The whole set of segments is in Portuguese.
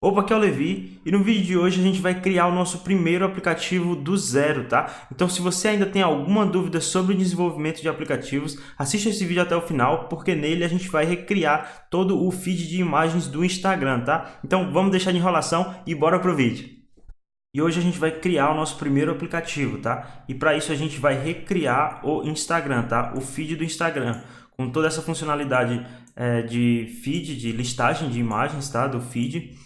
Opa, aqui é o Levi e no vídeo de hoje a gente vai criar o nosso primeiro aplicativo do zero, tá? Então se você ainda tem alguma dúvida sobre o desenvolvimento de aplicativos, assista esse vídeo até o final, porque nele a gente vai recriar todo o feed de imagens do Instagram, tá? Então vamos deixar de enrolação e bora pro vídeo. E hoje a gente vai criar o nosso primeiro aplicativo, tá? E para isso a gente vai recriar o Instagram, tá? O feed do Instagram, com toda essa funcionalidade de feed, de listagem de imagens, tá? Do feed.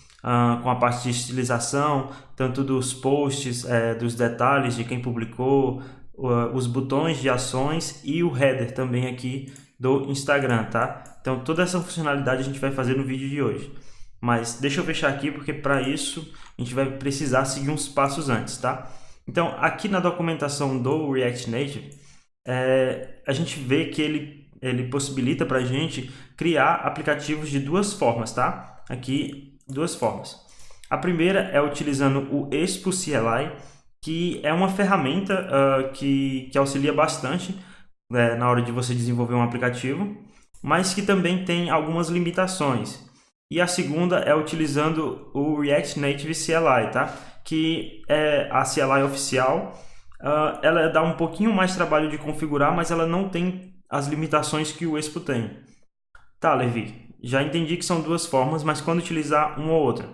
Com a parte de estilização, tanto dos posts, dos detalhes de quem publicou, os botões de ações e o header também aqui do Instagram, tá? Então toda essa funcionalidade a gente vai fazer no vídeo de hoje. Mas deixa eu fechar aqui porque para isso a gente vai precisar seguir uns passos antes, tá? Então aqui na documentação do React Native, a gente vê que ele possibilita para a gente criar aplicativos de duas formas, tá? Aqui duas formas. A primeira é utilizando o Expo CLI, que é uma ferramenta que auxilia bastante na hora de você desenvolver um aplicativo, mas que também tem algumas limitações. E a segunda é utilizando o React Native CLI, tá? Que é a CLI oficial. Ela dá um pouquinho mais de trabalho de configurar, mas ela não tem as limitações que o Expo tem. Tá, Levi, já entendi que são duas formas, mas quando utilizar uma ou outra?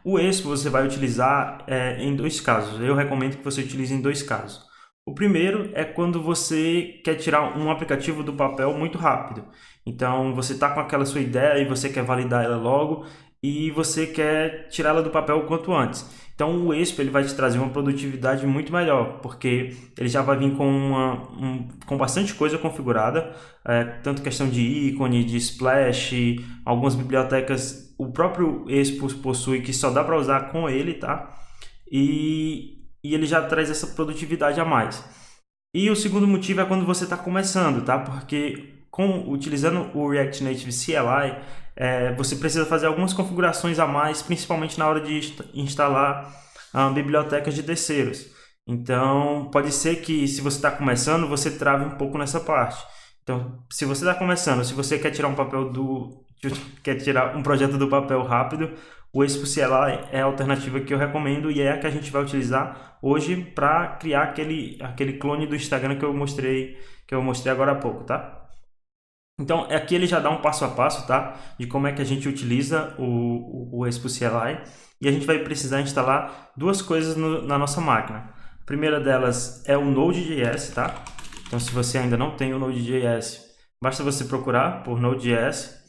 O Expo você vai utilizar em dois casos. Eu recomendo que você utilize em dois casos. O primeiro é quando você quer tirar um aplicativo do papel muito rápido. Então, você está com aquela sua ideia e você quer validar ela logo e você quer tirá-la do papel o quanto antes. Então, o Expo ele vai te trazer uma produtividade muito melhor, porque ele já vai vir com bastante coisa configurada, tanto questão de ícone, de splash, algumas bibliotecas o próprio Expo possui que só dá para usar com ele, tá? E ele já traz essa produtividade a mais. E o segundo motivo é quando você está começando, tá? Porque utilizando o React Native CLI, você precisa fazer algumas configurações a mais, principalmente na hora de instalar bibliotecas de terceiros. Então, pode ser que se você está começando, você trave um pouco nessa parte. Então, se você está começando, se você quer tirar quer tirar um projeto do papel rápido, o Expo CLI é a alternativa que eu recomendo e é a que a gente vai utilizar hoje para criar aquele clone do Instagram que eu mostrei agora há pouco, tá? Então, aqui ele já dá um passo a passo, tá? De como é que a gente utiliza o Expo CLI. E a gente vai precisar instalar duas coisas na nossa máquina. A primeira delas é o Node.js, tá? Então, se você ainda não tem o Node.js, basta você procurar por Node.js.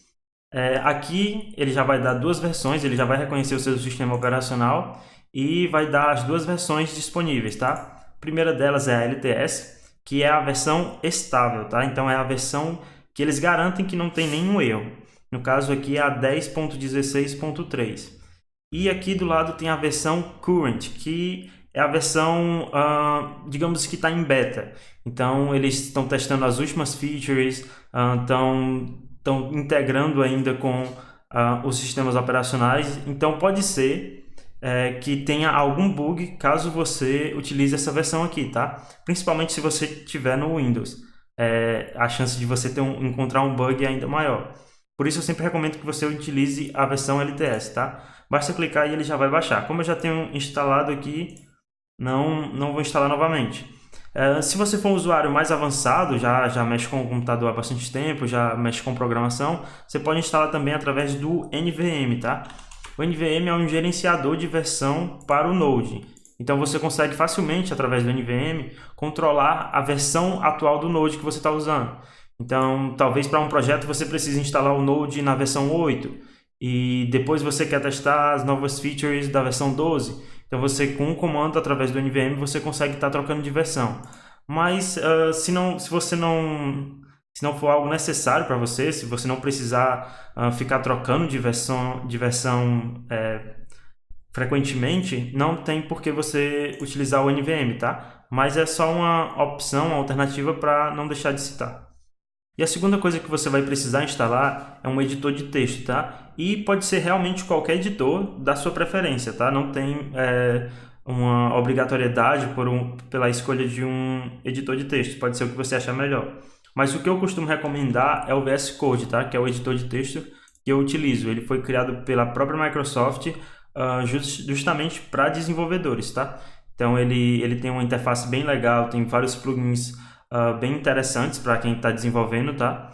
Aqui ele já vai dar duas versões, ele já vai reconhecer o seu sistema operacional e vai dar as duas versões disponíveis, tá? A primeira delas é a LTS, que é a versão estável, tá? Então é a versão que eles garantem que não tem nenhum erro. No caso aqui é a 10.16.3. E aqui do lado tem a versão Current, que é a versão, digamos que está em beta. Então eles estão testando as últimas features, estão integrando ainda com os sistemas operacionais. Então pode ser que tenha algum bug caso você utilize essa versão aqui, tá? Principalmente se você tiver no Windows. A chance de você encontrar um bug é ainda maior. Por isso eu sempre recomendo que você utilize a versão LTS, tá? Basta clicar e ele já vai baixar. Como eu já tenho instalado aqui, não vou instalar novamente. Se você for um usuário mais avançado, já mexe com o computador há bastante tempo, já mexe com programação, você pode instalar também através do NVM, tá? O NVM é um gerenciador de versão para o Node. Então você consegue facilmente, através do NVM, controlar a versão atual do Node que você está usando. Então, talvez para um projeto você precise instalar o Node na versão 8 e depois você quer testar as novas features da versão 12. Então, você com um comando através do NVM você consegue estar trocando de versão. Mas se não for algo necessário para você, se você não precisar ficar trocando de versão frequentemente, não tem por que você utilizar o NVM, tá? Mas é só uma opção, uma alternativa para não deixar de citar. E a segunda coisa que você vai precisar instalar é um editor de texto, tá? E pode ser realmente qualquer editor da sua preferência, tá? Não tem uma obrigatoriedade pela escolha de um editor de texto, pode ser o que você achar melhor. Mas o que eu costumo recomendar é o VS Code, tá? Que é o editor de texto que eu utilizo. Ele foi criado pela própria Microsoft justamente para desenvolvedores, tá? Então ele tem uma interface bem legal, tem vários plugins bem interessantes para quem está desenvolvendo, tá?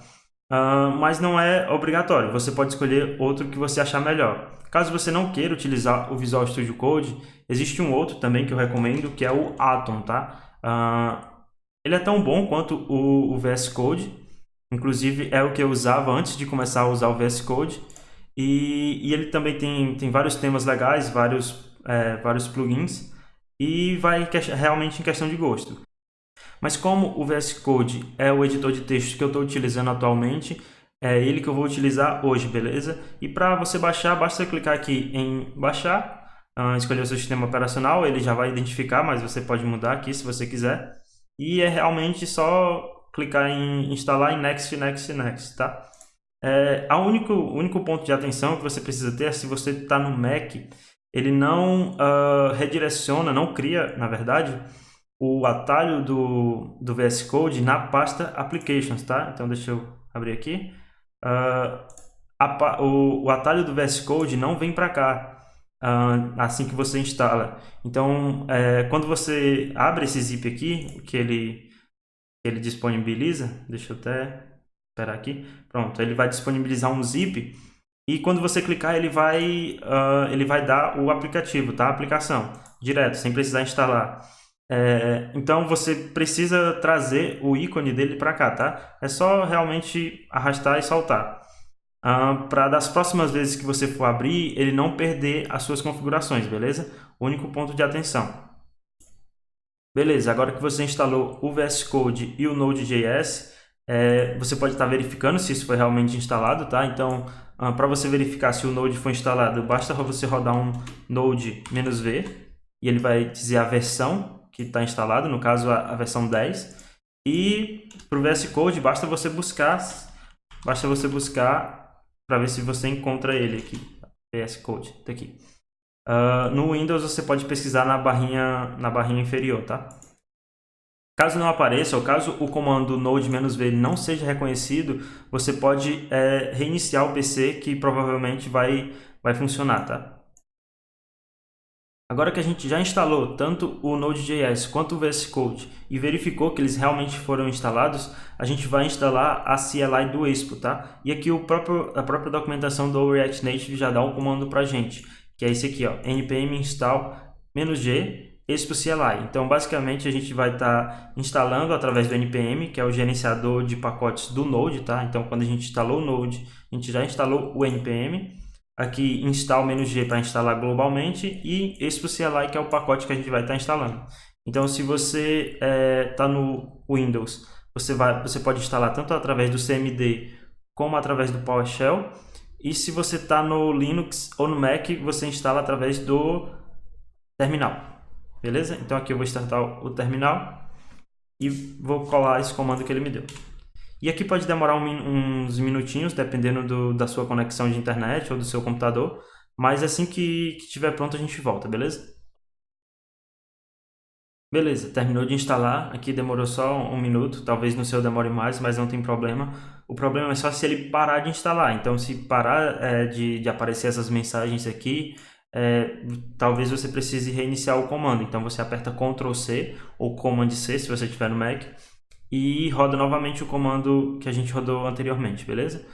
Mas não é obrigatório, você pode escolher outro que você achar melhor. Caso você não queira utilizar o Visual Studio Code, existe um outro também que eu recomendo, que é o Atom, tá? Ele é tão bom quanto o VS Code, inclusive é o que eu usava antes de começar a usar o VS Code, e ele também tem vários temas legais, vários plugins, e vai realmente em questão de gosto. Mas como o VS Code é o editor de texto que eu estou utilizando atualmente, é ele que eu vou utilizar hoje, beleza? E para você baixar, basta clicar aqui em baixar, escolher o seu sistema operacional, ele já vai identificar, mas você pode mudar aqui se você quiser. E é realmente só clicar em instalar em Next, Next, Next, tá? O único ponto de atenção que você precisa ter é se você está no Mac, ele não redireciona, não cria, na verdade, o atalho do VS Code na pasta Applications, tá? Então deixa eu abrir aqui. O atalho do VS Code não vem para cá assim que você instala. Então, quando você abre esse zip aqui, que ele disponibiliza, deixa eu até esperar aqui. Pronto, ele vai disponibilizar um zip e quando você clicar ele vai dar o aplicativo, tá? A aplicação, direto, sem precisar instalar. Então você precisa trazer o ícone dele para cá, tá? É só realmente arrastar e soltar. Para das próximas vezes que você for abrir, ele não perder as suas configurações, beleza? Único ponto de atenção. Beleza, agora que você instalou o VS Code e o Node.js, você pode estar verificando se isso foi realmente instalado, tá? Então, para você verificar se o Node foi instalado, basta você rodar um Node-V e ele vai dizer a versão que está instalado, no caso a versão 10. E para o VS Code basta você buscar para ver se você encontra ele aqui, VS Code, tá aqui. No Windows você pode pesquisar na barrinha inferior, tá? Caso não apareça, ou caso o comando node-v não seja reconhecido, você pode reiniciar o PC, que provavelmente vai funcionar, tá? Agora que a gente já instalou tanto o Node.js quanto o VS Code e verificou que eles realmente foram instalados, a gente vai instalar a CLI do Expo, tá? E aqui a própria documentação do React Native já dá um comando pra gente, que é esse aqui, ó, npm install -g Expo CLI. Então, basicamente, a gente vai estar instalando através do npm, que é o gerenciador de pacotes do Node, tá? Então, quando a gente instalou o Node, a gente já instalou o npm. Aqui install -g para instalar globalmente e Expo CLI, que é o pacote que a gente vai estar instalando. Então, se você está no Windows, você pode instalar tanto através do CMD como através do PowerShell. E se você está no Linux ou no Mac, você instala através do terminal. Beleza? Então aqui eu vou startar o terminal e vou colar esse comando que ele me deu. E aqui pode demorar uns minutinhos, dependendo da sua conexão de internet ou do seu computador. Mas assim que estiver pronto a gente volta, beleza? Beleza, terminou de instalar. Aqui demorou só um minuto. Talvez no seu demore mais, mas não tem problema. O problema é só se ele parar de instalar. Então se parar de aparecer essas mensagens aqui, talvez você precise reiniciar o comando. Então você aperta Ctrl C ou Command C se você estiver no Mac e roda novamente o comando que a gente rodou anteriormente, beleza?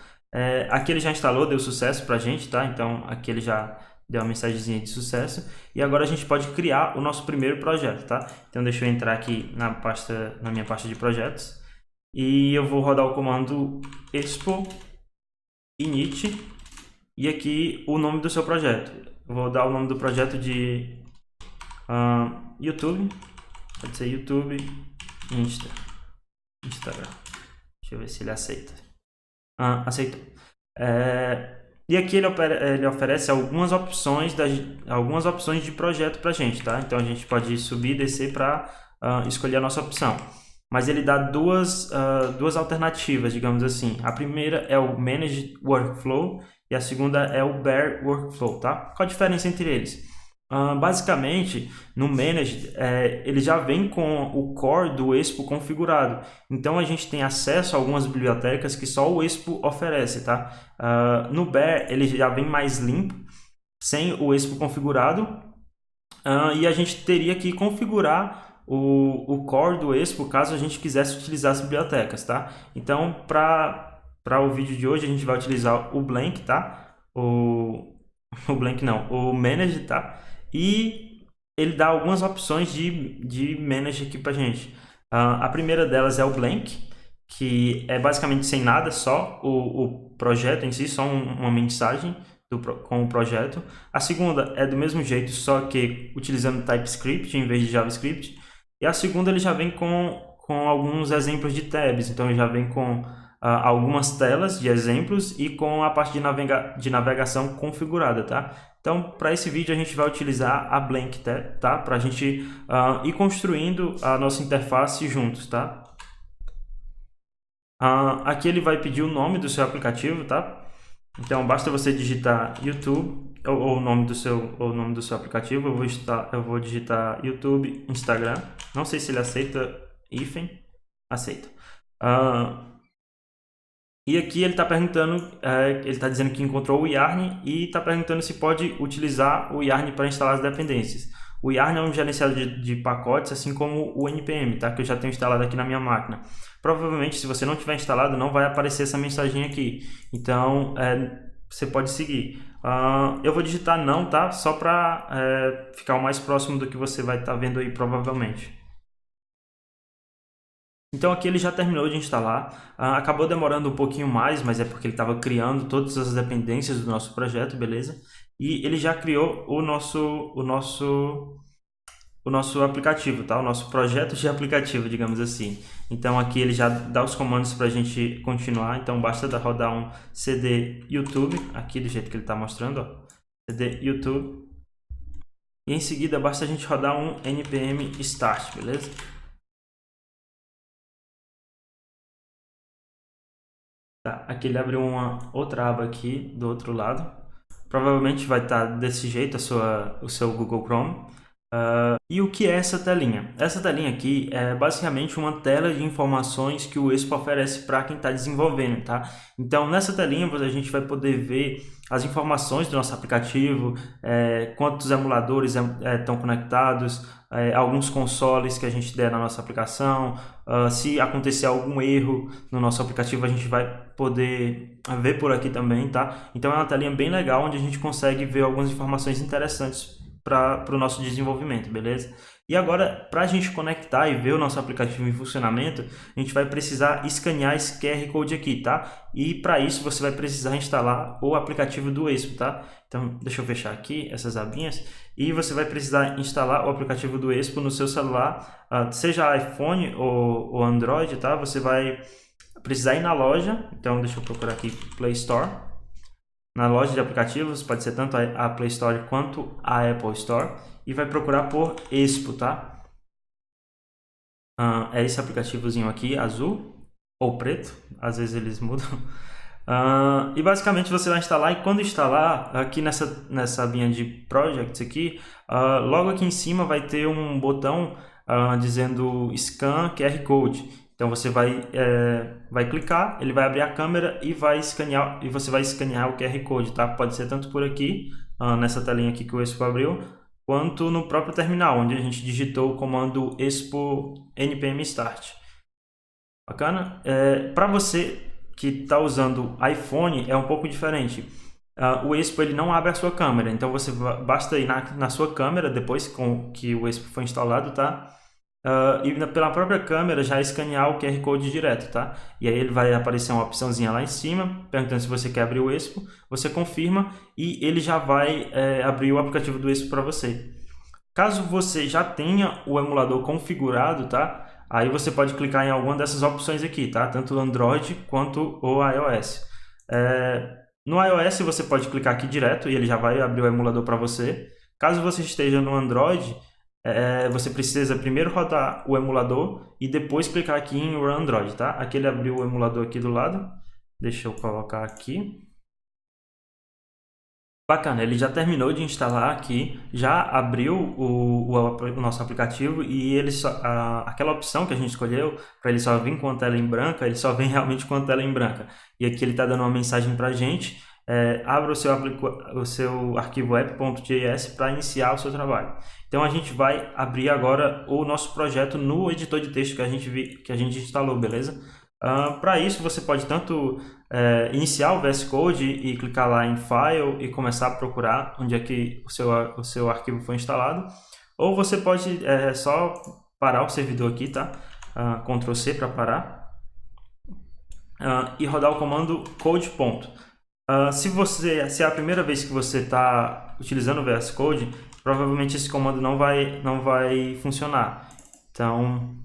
Aqui ele já instalou, deu sucesso pra gente, tá? Então aqui ele já deu uma mensagenzinha de sucesso e agora a gente pode criar o nosso primeiro projeto, tá? Então deixa eu entrar aqui na minha pasta de projetos e eu vou rodar o comando expo init e aqui o nome do seu projeto. Eu vou dar o nome do projeto de YouTube, pode ser YouTube Instagram. Deixa eu ver se ele aceita. Aceitou. E aqui ele oferece algumas opções de projeto pra gente, tá? Então a gente pode subir e descer para escolher a nossa opção. Mas ele dá duas alternativas, digamos assim. A primeira é o Managed Workflow e a segunda é o Bare Workflow, tá? Qual a diferença entre eles? Basicamente, no Manage, ele já vem com o core do Expo configurado. Então, a gente tem acesso a algumas bibliotecas que só o Expo oferece, tá? No Bear, ele já vem mais limpo, sem o Expo configurado. E a gente teria que configurar o core do Expo caso a gente quisesse utilizar as bibliotecas, tá? Então, para o vídeo de hoje, a gente vai utilizar o Blank, tá? O Blank não, o Manage, tá? E ele dá algumas opções de Manage aqui pra gente. A primeira delas é o Blank, que é basicamente sem nada, só o projeto em si, só uma mensagem com o projeto. A segunda é do mesmo jeito, só que utilizando TypeScript em vez de JavaScript. E a segunda ele já vem com alguns exemplos de tabs, então ele já vem com algumas telas de exemplos e com a parte de navegação configurada, tá? Então, para esse vídeo a gente vai utilizar a Blank, tá? Para a gente ir construindo a nossa interface juntos, tá? Aqui ele vai pedir o nome do seu aplicativo, tá? Então, basta você digitar YouTube ou o nome do seu aplicativo. Eu vou digitar YouTube, Instagram. Não sei se ele aceita hífen. Aceita. E aqui ele está perguntando, ele está dizendo que encontrou o Yarn e está perguntando se pode utilizar o Yarn para instalar as dependências. O Yarn é um gerenciador de pacotes, assim como o NPM, tá? Que eu já tenho instalado aqui na minha máquina. Provavelmente, se você não tiver instalado, não vai aparecer essa mensagem aqui. Então, você pode seguir. Eu vou digitar não, tá? Só para ficar o mais próximo do que você vai estar vendo aí, provavelmente. Então aqui ele já terminou de instalar, acabou demorando um pouquinho mais, mas é porque ele estava criando todas as dependências do nosso projeto, beleza? E ele já criou o nosso aplicativo, tá? O nosso projeto de aplicativo, digamos assim. Então aqui ele já dá os comandos para a gente continuar, então basta rodar um cd YouTube, aqui do jeito que ele está mostrando, ó. Cd YouTube. E em seguida basta a gente rodar um npm start, beleza? Tá, aqui ele abriu uma outra aba aqui do outro lado. Provavelmente vai estar desse jeito o seu Google Chrome. E o que é essa telinha? Essa telinha aqui é basicamente uma tela de informações que o Expo oferece para quem está desenvolvendo, tá? Então, nessa telinha a gente vai poder ver as informações do nosso aplicativo, quantos emuladores estão conectados, alguns consoles que a gente der na nossa aplicação, se acontecer algum erro no nosso aplicativo a gente vai poder ver por aqui também, tá? Então é uma telinha bem legal onde a gente consegue ver algumas informações interessantes para o nosso desenvolvimento, beleza? E agora, para a gente conectar e ver o nosso aplicativo em funcionamento, a gente vai precisar escanear esse QR Code aqui, tá? E para isso você vai precisar instalar o aplicativo do Expo, tá? Então, deixa eu fechar aqui essas abinhas. E você vai precisar instalar o aplicativo do Expo no seu celular, seja iPhone ou Android, tá? Você vai precisar ir na loja, então deixa eu procurar aqui Play Store. Na loja de aplicativos, pode ser tanto a Play Store quanto a Apple Store. E vai procurar por Expo, tá? É esse aplicativozinho aqui, azul ou preto. Às vezes eles mudam. E basicamente você vai instalar e quando instalar, aqui nessa abinha de Projects aqui, logo aqui em cima vai ter um botão dizendo Scan QR Code. Então você vai clicar, ele vai abrir a câmera e você vai escanear o QR Code, tá? Pode ser tanto por aqui, nessa telinha aqui que o Expo abriu, quanto no próprio terminal, onde a gente digitou o comando Expo npm start. Bacana? Para você que está usando iPhone é um pouco diferente. O Expo ele não abre a sua câmera, então basta ir na sua câmera depois que o Expo foi instalado, tá? E pela própria câmera já escanear o QR Code direto, tá? E aí ele vai aparecer uma opçãozinha lá em cima, perguntando se você quer abrir o Expo, você confirma e ele já vai abrir o aplicativo do Expo para você. Caso você já tenha o emulador configurado, tá? Aí você pode clicar em alguma dessas opções aqui, tá? Tanto o Android quanto o iOS. No iOS você pode clicar aqui direto e ele já vai abrir o emulador para você. Caso você esteja no Android, você precisa primeiro rodar o emulador e depois clicar aqui em Run Android, tá? Aqui ele abriu o emulador aqui do lado. Deixa eu colocar aqui. Bacana, ele já terminou de instalar aqui, já abriu o nosso aplicativo e ele aquela opção que a gente escolheu para ele só vir com a tela em branca, ele só vem realmente com a tela em branca. E aqui ele está dando uma mensagem para a gente, abra o seu arquivo app.js para iniciar o seu trabalho. Então a gente vai abrir agora o nosso projeto no editor de texto que a gente instalou, beleza? Para isso você pode tanto iniciar o VS Code e clicar lá em File e começar a procurar onde é que o seu arquivo foi instalado, ou você pode só parar o servidor aqui, tá? Ctrl C para parar, e rodar o comando code. Se é a primeira vez que você está utilizando o VS Code, provavelmente esse comando não vai funcionar. Então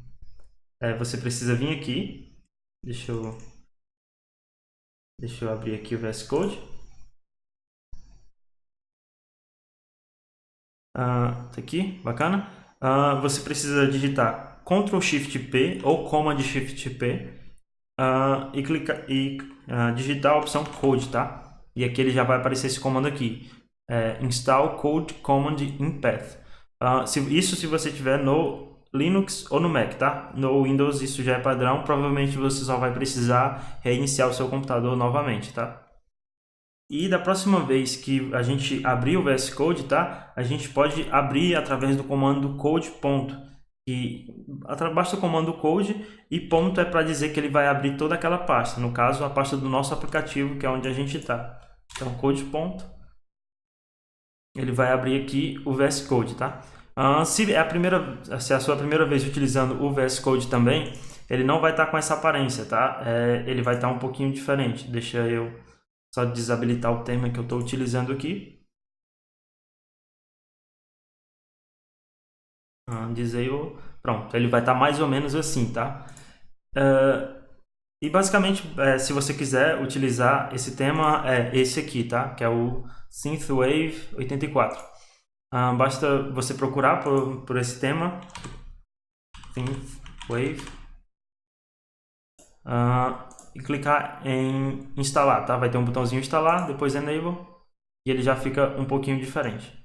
você precisa vir aqui. Deixa eu abrir aqui o VS Code. Tá aqui, bacana. Você precisa digitar Ctrl Shift P ou Command Shift P e digitar a opção Code, tá? E aqui ele já vai aparecer esse comando aqui, Install Code Command in Path. Se você tiver no Linux ou no Mac, tá? No Windows isso já é padrão, provavelmente você só vai precisar reiniciar o seu computador novamente, tá? E da próxima vez que a gente abrir o VS Code, tá? A gente pode abrir através do comando code ponto. E basta o comando code e ponto é para dizer que ele vai abrir toda aquela pasta. No caso, a pasta do nosso aplicativo, que é onde a gente está. Então, code ponto. Ele vai abrir aqui o VS Code, tá? Se é a sua primeira vez utilizando o VS Code também, ele não vai estar com essa aparência, tá? Ele vai estar um pouquinho diferente. Deixa eu só desabilitar o tema que eu estou utilizando aqui. Disable. Pronto, ele vai estar mais ou menos assim, tá? E basicamente, se você quiser utilizar esse tema, é esse aqui, tá? Que é o Synthwave 84. Basta você procurar por esse tema, Synthwave, e clicar em instalar, tá? Vai ter um botãozinho instalar, depois enable, e ele já fica um pouquinho diferente.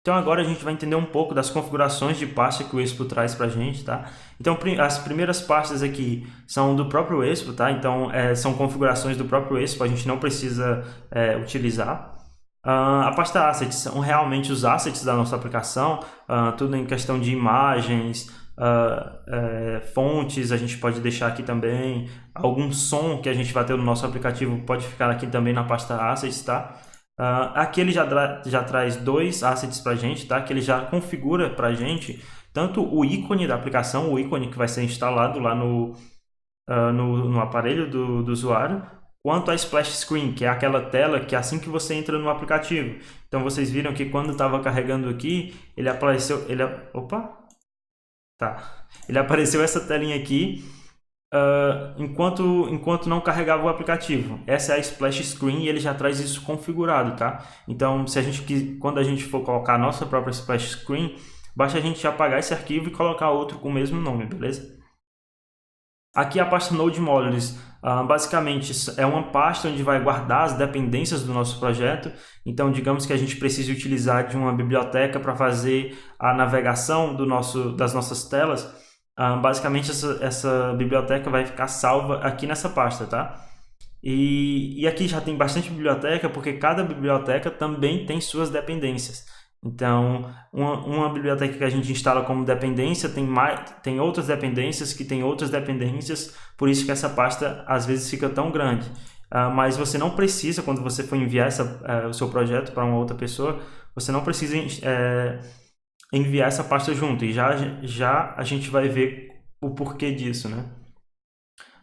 Então agora a gente vai entender um pouco das configurações de pasta que o Expo traz pra gente, tá? Então as primeiras pastas aqui são do próprio Expo, tá? Então são configurações do próprio Expo, a gente não precisa utilizar. A pasta Assets são realmente os assets da nossa aplicação, tudo em questão de imagens, fontes a gente pode deixar aqui também, algum som que a gente vai ter no nosso aplicativo pode ficar aqui também na pasta Assets, tá? Aqui ele já traz dois assets para a gente, tá? Que ele já configura para a gente tanto o ícone da aplicação, o ícone que vai ser instalado lá no aparelho do usuário, quanto a splash screen, que é aquela tela que assim que você entra no aplicativo. Então vocês viram que quando estava carregando aqui, ele apareceu, ele apareceu essa telinha aqui. Enquanto não carregava o aplicativo. Essa é a splash screen e ele já traz isso configurado, tá? Então, quando a gente for colocar a nossa própria splash screen, basta a gente apagar esse arquivo e colocar outro com o mesmo nome, beleza? Aqui a pasta Node Modules, basicamente é uma pasta onde vai guardar as dependências do nosso projeto. Então, digamos que a gente precise utilizar de uma biblioteca para fazer a navegação das nossas telas. Basicamente essa biblioteca vai ficar salva aqui nessa pasta, tá? E aqui já tem bastante biblioteca, porque cada biblioteca também tem suas dependências. Então, uma biblioteca que a gente instala como dependência tem outras dependências que tem outras dependências, por isso que essa pasta às vezes fica tão grande. Mas você não precisa, quando você for enviar o seu projeto para uma outra pessoa, você não precisa enviar essa pasta junto, e já a gente vai ver o porquê disso, né?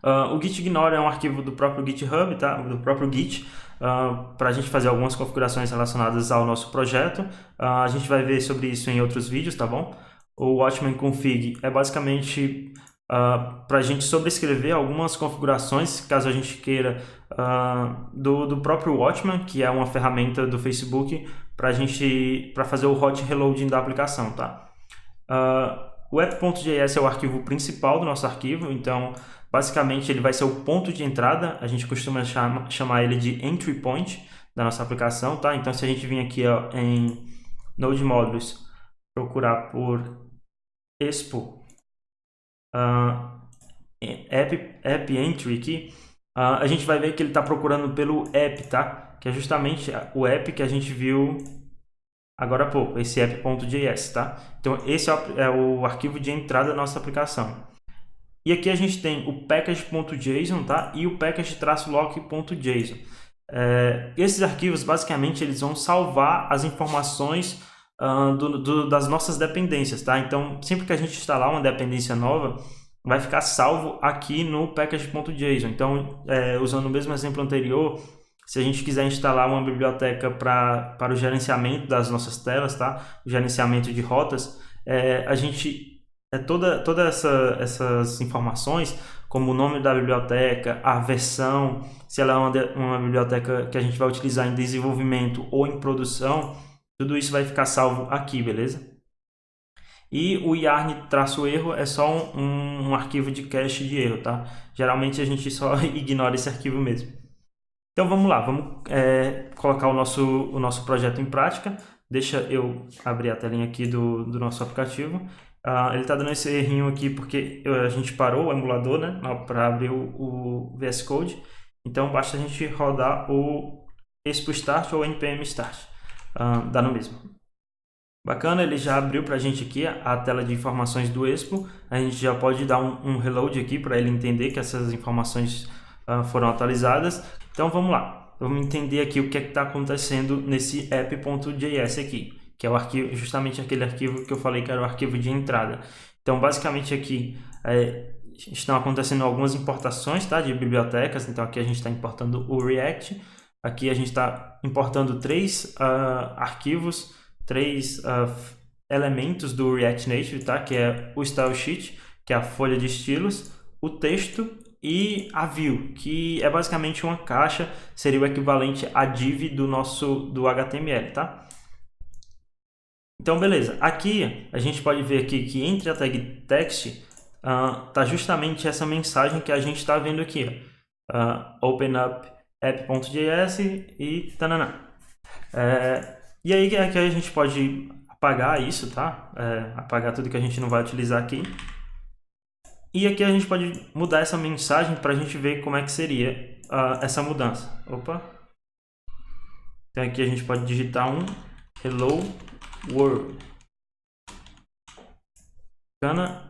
O gitignore é um arquivo do próprio GitHub, tá? Do próprio Git, para a gente fazer algumas configurações relacionadas ao nosso projeto. A gente vai ver sobre isso em outros vídeos, tá bom? O Watchman Config é basicamente para a gente sobrescrever algumas configurações, caso a gente queira, do próprio Watchman, que é uma ferramenta do Facebook para fazer o hot reloading da aplicação, tá? O app.js é o arquivo principal do nosso arquivo, então basicamente ele vai ser o ponto de entrada, a gente costuma chamar ele de entry point da nossa aplicação, tá? Então, se a gente vir aqui, ó, em Node Modules, procurar por Expo app entry aqui, a gente vai ver que ele está procurando pelo app, tá? Que é justamente o app que a gente viu agora há pouco, esse app.js, tá? Então, esse é o arquivo de entrada da nossa aplicação. E aqui a gente tem o package.json, tá? E o package-lock.json. Esses arquivos, basicamente, eles vão salvar as informações das nossas dependências, tá? Então, sempre que a gente instalar uma dependência nova, vai ficar salvo aqui no package.json. Então, usando o mesmo exemplo anterior, se a gente quiser instalar uma biblioteca para o gerenciamento das nossas telas, tá? O gerenciamento de rotas, a gente todas essas informações, como o nome da biblioteca, a versão, se ela é uma biblioteca que a gente vai utilizar em desenvolvimento ou em produção, tudo isso vai ficar salvo aqui, beleza? E o yarn-erro é só um arquivo de cache de erro, tá? Geralmente a gente só ignora esse arquivo mesmo. Então vamos lá, vamos colocar o nosso projeto em prática. Deixa eu abrir a telinha aqui do nosso aplicativo. Ele está dando esse errinho aqui porque a gente parou o emulador, né, para abrir o VS Code. Então basta a gente rodar o Expo Start ou npm Start. Dá no mesmo. Bacana, ele já abriu para a gente aqui a tela de informações do Expo. A gente já pode dar um reload aqui para ele entender que essas informações foram atualizadas. Então vamos lá, vamos entender aqui o que está acontecendo nesse app.js aqui, que é o arquivo, justamente aquele arquivo que eu falei que era o arquivo de entrada. Então basicamente aqui estão acontecendo algumas importações, tá, de bibliotecas. Então aqui a gente está importando o React, aqui a gente está importando três arquivos, três elementos do React Native, tá, que é o Style Sheet, que é a folha de estilos, o texto e a view, que é basicamente uma caixa, seria o equivalente à div do HTML, tá? Então, beleza. Aqui a gente pode ver aqui que entre a tag text tá justamente essa mensagem que a gente está vendo aqui, open up app.js e tanana. E aí aqui a gente pode apagar isso, tá? Apagar tudo que a gente não vai utilizar aqui. E aqui a gente pode mudar essa mensagem para a gente ver como é que seria essa mudança. Opa! Então aqui a gente pode digitar um Hello World.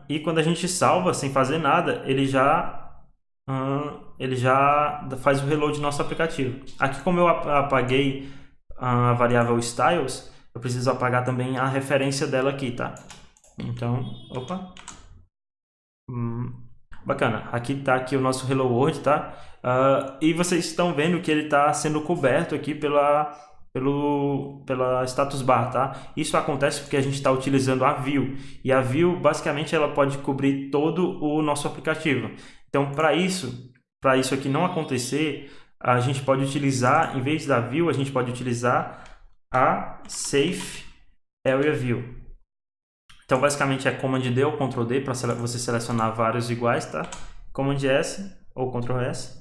E quando a gente salva sem fazer nada, ele já faz o reload do nosso aplicativo. Aqui, como eu apaguei a variável styles, eu preciso apagar também a referência dela aqui, tá? Então, opa! Bacana, aqui está aqui o nosso Hello World, tá? E vocês estão vendo que ele está sendo coberto aqui pela status bar, tá? Isso acontece porque a gente está utilizando a view, e a view basicamente ela pode cobrir todo o nosso aplicativo. Então, para isso aqui não acontecer, a gente pode utilizar, em vez da view, a gente pode utilizar a Safe Area View. Então, basicamente é Command D ou Ctrl D para você selecionar vários iguais, tá? Command S ou Ctrl S.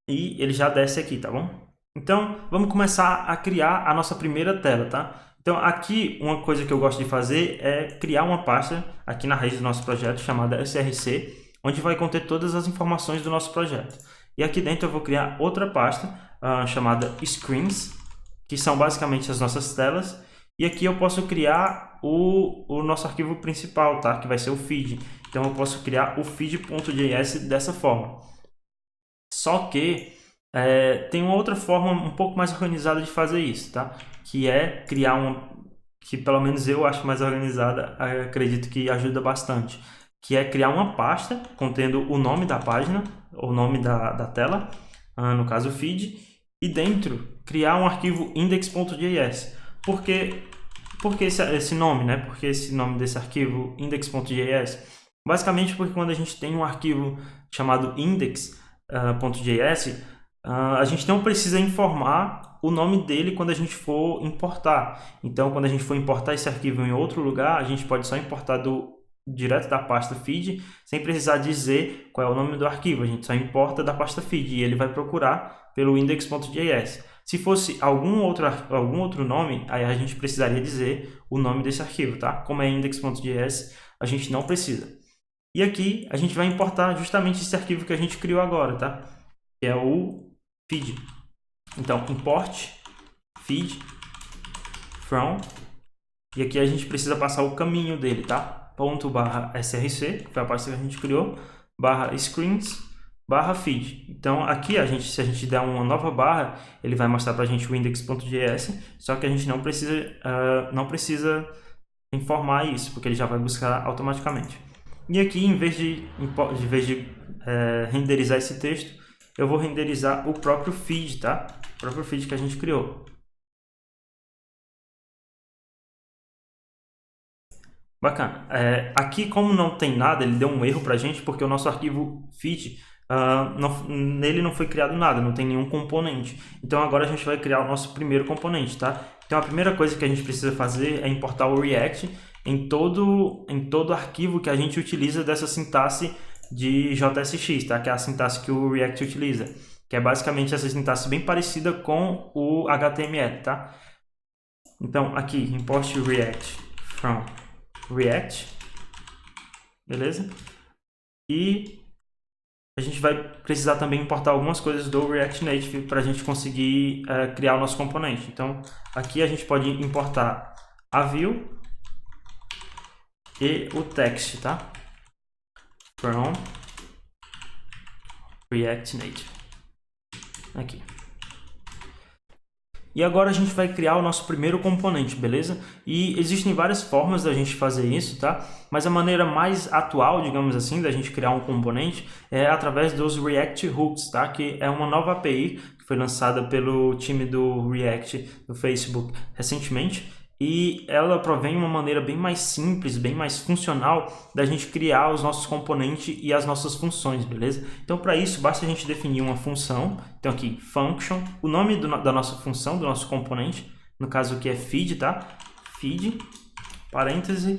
E ele já desce aqui, tá bom? Então, vamos começar a criar a nossa primeira tela, tá? Então, aqui, uma coisa que eu gosto de fazer é criar uma pasta aqui na raiz do nosso projeto, chamada src, onde vai conter todas as informações do nosso projeto. E aqui dentro eu vou criar outra pasta chamada screens, que são basicamente as nossas telas. E aqui eu posso criar o nosso arquivo principal, tá? Que vai ser o feed. Então eu posso criar o feed.js dessa forma. Só que tem uma outra forma um pouco mais organizada de fazer isso, tá? Que é criar que pelo menos eu acho mais organizada, acredito que ajuda bastante. Que é criar uma pasta contendo o nome da página, o nome da tela, no caso o feed, e dentro criar um arquivo index.js. Por que esse nome, né? Porque esse nome desse arquivo index.js? Basicamente porque quando a gente tem um arquivo chamado index.js, a gente não precisa informar o nome dele quando a gente for importar. Então, quando a gente for importar esse arquivo em outro lugar, a gente pode só importar direto da pasta feed, sem precisar dizer qual é o nome do arquivo. A gente só importa da pasta feed e ele vai procurar pelo index.js. Se fosse algum outro nome, aí a gente precisaria dizer o nome desse arquivo, tá? Como é index.js, a gente não precisa. E aqui a gente vai importar justamente esse arquivo que a gente criou agora, tá? Que é o feed. Então, import feed from, e aqui a gente precisa passar o caminho dele, tá? Ponto barra src, que foi a pasta que a gente criou, barra screens, barra feed. Então aqui se a gente der uma nova barra, ele vai mostrar para a gente o index.js, só que a gente não precisa informar isso, porque ele já vai buscar automaticamente. E aqui, em vez de renderizar esse texto, eu vou renderizar o próprio feed, tá? O próprio feed que a gente criou. Bacana. Aqui, como não tem nada, ele deu um erro pra gente, porque o nosso arquivo feed, nele não foi criado nada, não tem nenhum componente. Então agora a gente vai criar o nosso primeiro componente, tá? Então a primeira coisa que a gente precisa fazer é importar o React em todo arquivo que a gente utiliza dessa sintaxe de JSX, tá? Que é a sintaxe que o React utiliza, que é basicamente essa sintaxe bem parecida com o HTML, tá? Então aqui, import React from React, beleza? E a gente vai precisar também importar algumas coisas do React Native para a gente conseguir criar o nosso componente. Então aqui a gente pode importar a view e o text, tá? From React Native. Aqui. E agora a gente vai criar o nosso primeiro componente, beleza? E existem várias formas da gente fazer isso, tá? Mas a maneira mais atual, digamos assim, da gente criar um componente é através dos React Hooks, tá? Que é uma nova API que foi lançada pelo time do React do Facebook recentemente. E ela provém uma maneira bem mais simples, bem mais funcional da gente criar os nossos componentes e as nossas funções, beleza? Então, para isso, basta a gente definir uma função. Então, aqui, function, o nome da nossa função, do nosso componente, no caso aqui é feed, tá? Feed, parêntese,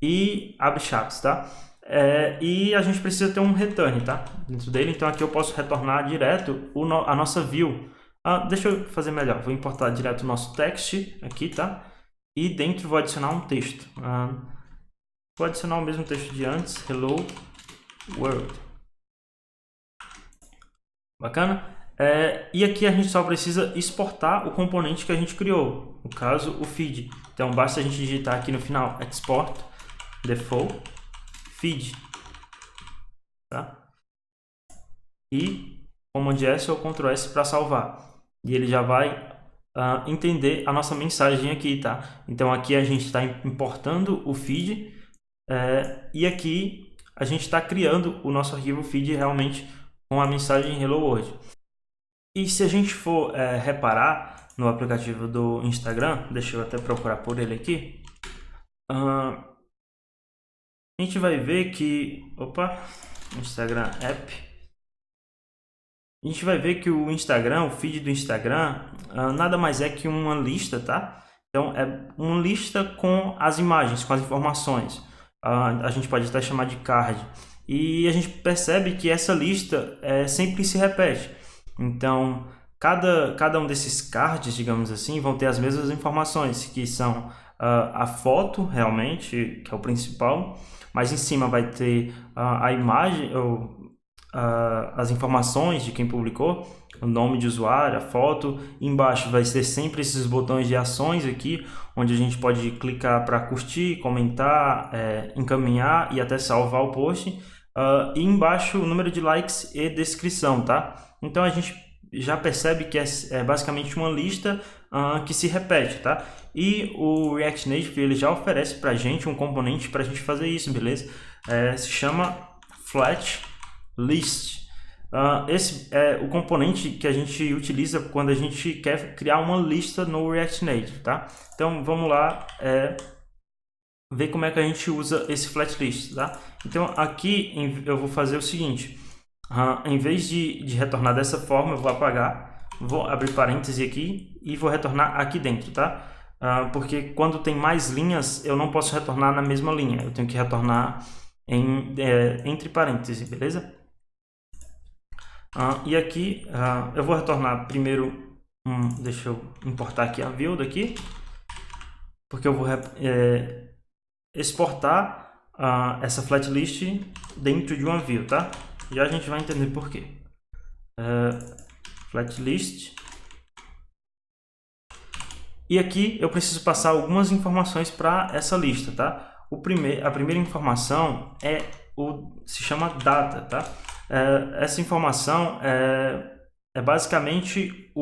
e abre chaves, tá? E a gente precisa ter um return, tá? Dentro dele, então aqui eu posso retornar direto a nossa view. Deixa eu fazer melhor, vou importar direto o nosso text aqui, tá? E dentro vou adicionar um texto. Vou adicionar o mesmo texto de antes, hello world. Bacana? E aqui a gente só precisa exportar o componente que a gente criou, no caso o feed. Então basta a gente digitar aqui no final export default feed, tá? E Command S ou Ctrl S para salvar. E ele já vai entender a nossa mensagem aqui, tá? Então aqui a gente está importando o feed e aqui a gente está criando o nosso arquivo feed realmente com a mensagem Hello World. E se a gente for reparar no aplicativo do Instagram, deixa eu até procurar por ele aqui, a gente vai ver que, Instagram App, a gente vai ver que o Instagram, o feed do Instagram, nada mais é que uma lista, tá? Então, é uma lista com as imagens, com as informações. A gente pode até chamar de card. E a gente percebe que essa lista sempre se repete. Então, cada um desses cards, digamos assim, vão ter as mesmas informações, que são a foto, realmente, que é o principal. Mas em cima vai ter a imagem, as informações de quem publicou, o nome de usuário, a foto. Embaixo vai ser sempre esses botões de ações aqui, onde a gente pode clicar para curtir, comentar, encaminhar e até salvar o post. E embaixo o número de likes e descrição, tá? Então a gente já percebe que é basicamente uma lista que se repete, tá? E o React Native ele já oferece para a gente um componente para a gente fazer isso, beleza? Se chama Flat List. Esse é o componente que a gente utiliza quando a gente quer criar uma lista no React Native, tá? Então vamos lá ver como é que a gente usa esse flat list, tá? Então aqui eu vou fazer o seguinte, em vez de retornar dessa forma, eu vou apagar, vou abrir parêntese aqui e vou retornar aqui dentro, tá? Porque quando tem mais linhas, eu não posso retornar na mesma linha, eu tenho que retornar entre parênteses, beleza? E aqui eu vou retornar primeiro deixa eu importar aqui a view daqui, porque eu vou exportar essa flatlist dentro de uma view, tá? Já a gente vai entender por quê. Flatlist. E aqui eu preciso passar algumas informações para essa lista, tá? A primeira informação se chama data, tá? Essa informação é basicamente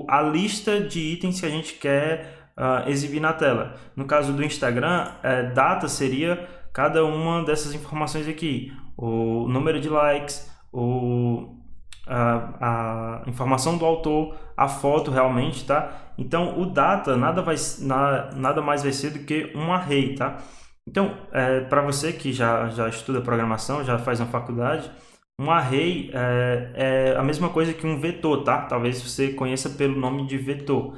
a lista de itens que a gente quer exibir na tela. No caso do Instagram, data seria cada uma dessas informações aqui. O número de likes, a informação do autor, a foto realmente, tá? Então, o data nada mais vai ser do que um array, tá? Então, para você que já estuda programação, já faz uma faculdade, um array é a mesma coisa que um vetor, tá? Talvez você conheça pelo nome de vetor,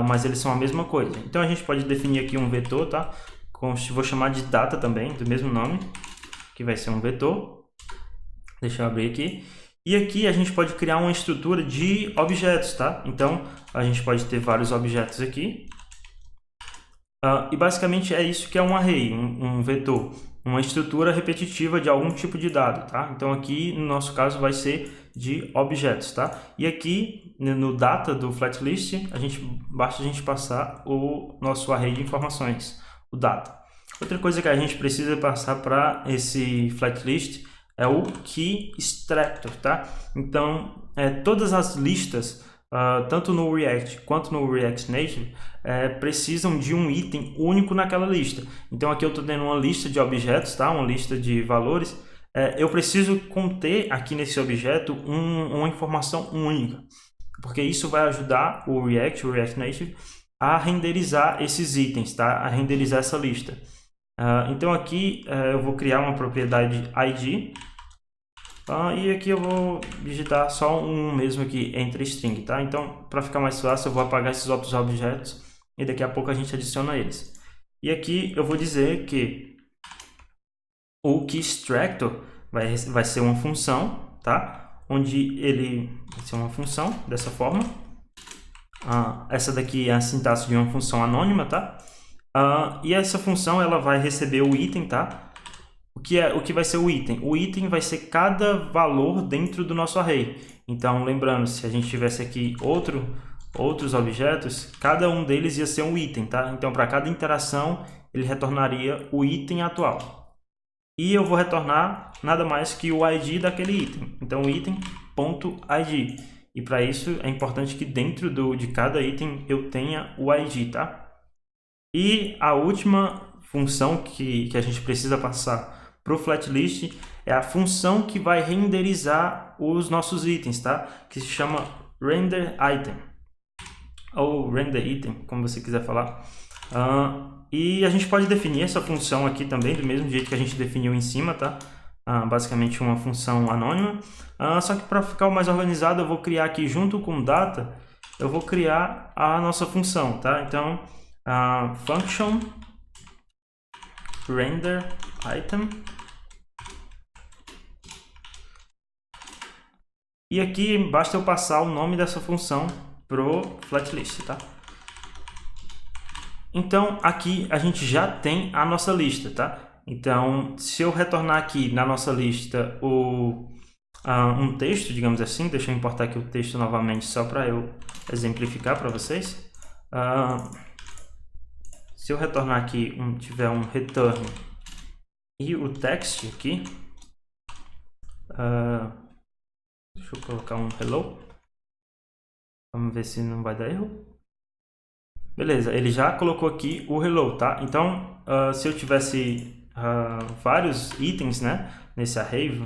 mas eles são a mesma coisa. Então, a gente pode definir aqui um vetor, tá? Vou chamar de data também, do mesmo nome, que vai ser um vetor. Deixa eu abrir aqui. E aqui a gente pode criar uma estrutura de objetos, tá? Então, a gente pode ter vários objetos aqui. E basicamente é isso que é um array, um vetor. Uma estrutura repetitiva de algum tipo de dado, tá? Então, aqui, no nosso caso, vai ser de objetos, tá? E aqui, no data do flatlist, basta a gente passar o nosso array de informações, o data. Outra coisa que a gente precisa passar para esse flatlist é o key extractor, tá? Então, todas as listas, tanto no React quanto no React Native, precisam de um item único naquela lista. Então, aqui eu estou tendo uma lista de objetos, tá? Uma lista de valores. Eu preciso conter aqui nesse objeto uma informação única, porque isso vai ajudar o React Native, a renderizar esses itens, tá? A renderizar essa lista. Então aqui eu vou criar uma propriedade ID, e aqui eu vou digitar só um mesmo aqui entre string, tá? Então, para ficar mais fácil, eu vou apagar esses outros objetos e daqui a pouco a gente adiciona eles. E aqui eu vou dizer que o keyExtractor vai ser uma função, tá? Onde ele vai ser uma função dessa forma. Essa daqui é a sintaxe de uma função anônima, tá? E essa função ela vai receber o item, tá? O que vai ser o item? O item vai ser cada valor dentro do nosso array. Então, lembrando, se a gente tivesse aqui outros objetos, cada um deles ia ser um item, tá? Então, para cada interação, ele retornaria o item atual. E eu vou retornar nada mais que o ID daquele item. Então, item.id. E para isso, é importante que dentro de cada item eu tenha o ID, tá? E a última função que a gente precisa passar para o flatlist é a função que vai renderizar os nossos itens, tá? Que se chama renderItem, ou renderItem, como você quiser falar. E a gente pode definir essa função aqui também, do mesmo jeito que a gente definiu em cima, tá? Basicamente uma função anônima. Só que para ficar mais organizado, eu vou criar aqui junto com data, eu vou criar a nossa função, tá? Então, function renderItem. E aqui basta eu passar o nome dessa função pro flatlist, tá? Então, aqui a gente já tem a nossa lista, tá? Então, se eu retornar aqui na nossa lista um texto, digamos assim, deixa eu importar aqui o texto novamente só para eu exemplificar para vocês. Se eu retornar aqui, tiver um return e o text aqui, deixa eu colocar um hello, vamos ver se não vai dar erro. Beleza, ele já colocou aqui o hello, tá? Então, se eu tivesse vários itens, né, nesse array,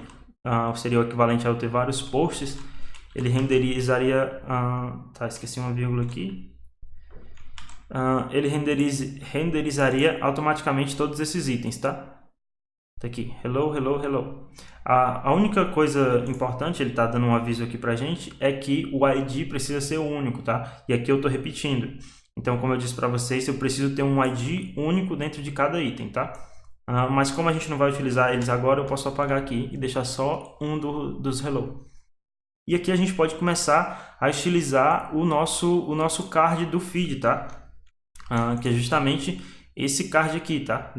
seria o equivalente a eu ter vários posts, ele renderizaria, esqueci uma vírgula aqui, ele renderizaria automaticamente todos esses itens, tá? Tá aqui, hello, hello, hello. A única coisa importante, ele tá dando um aviso aqui pra gente, é que o ID precisa ser único, tá? E aqui eu tô repetindo. Então, como eu disse para vocês, eu preciso ter um ID único dentro de cada item, tá? Mas como a gente não vai utilizar eles agora, eu posso apagar aqui e deixar só um dos hello. E aqui a gente pode começar a estilizar o nosso card do feed, tá? Que é justamente esse card aqui, tá?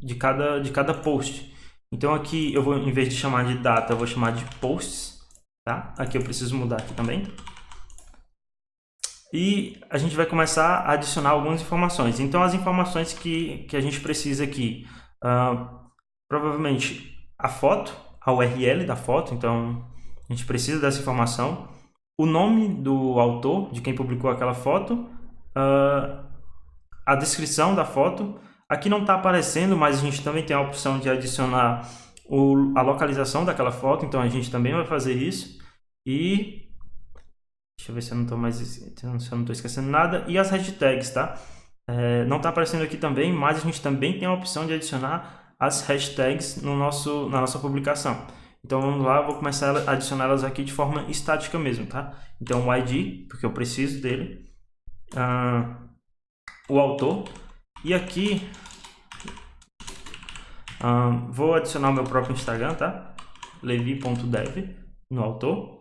De cada post. Então aqui eu vou, em vez de chamar de data, eu vou chamar de posts, tá? Aqui eu preciso mudar aqui também. E a gente vai começar a adicionar algumas informações. Então as informações que a gente precisa aqui, provavelmente a foto, a URL da foto, então a gente precisa dessa informação, o nome do autor, de quem publicou aquela foto, a descrição da foto. Aqui não está aparecendo, mas a gente também tem a opção de adicionar a localização daquela foto, então a gente também vai fazer isso. E deixa eu ver se eu não estou esquecendo nada. E as hashtags, tá? Não está aparecendo aqui também, mas a gente também tem a opção de adicionar as hashtags na nossa publicação. Então vamos lá, eu vou começar a adicioná-las aqui de forma estática mesmo, tá? Então o ID, porque eu preciso dele. O autor. E aqui vou adicionar o meu próprio Instagram, tá? levi.dev no autor.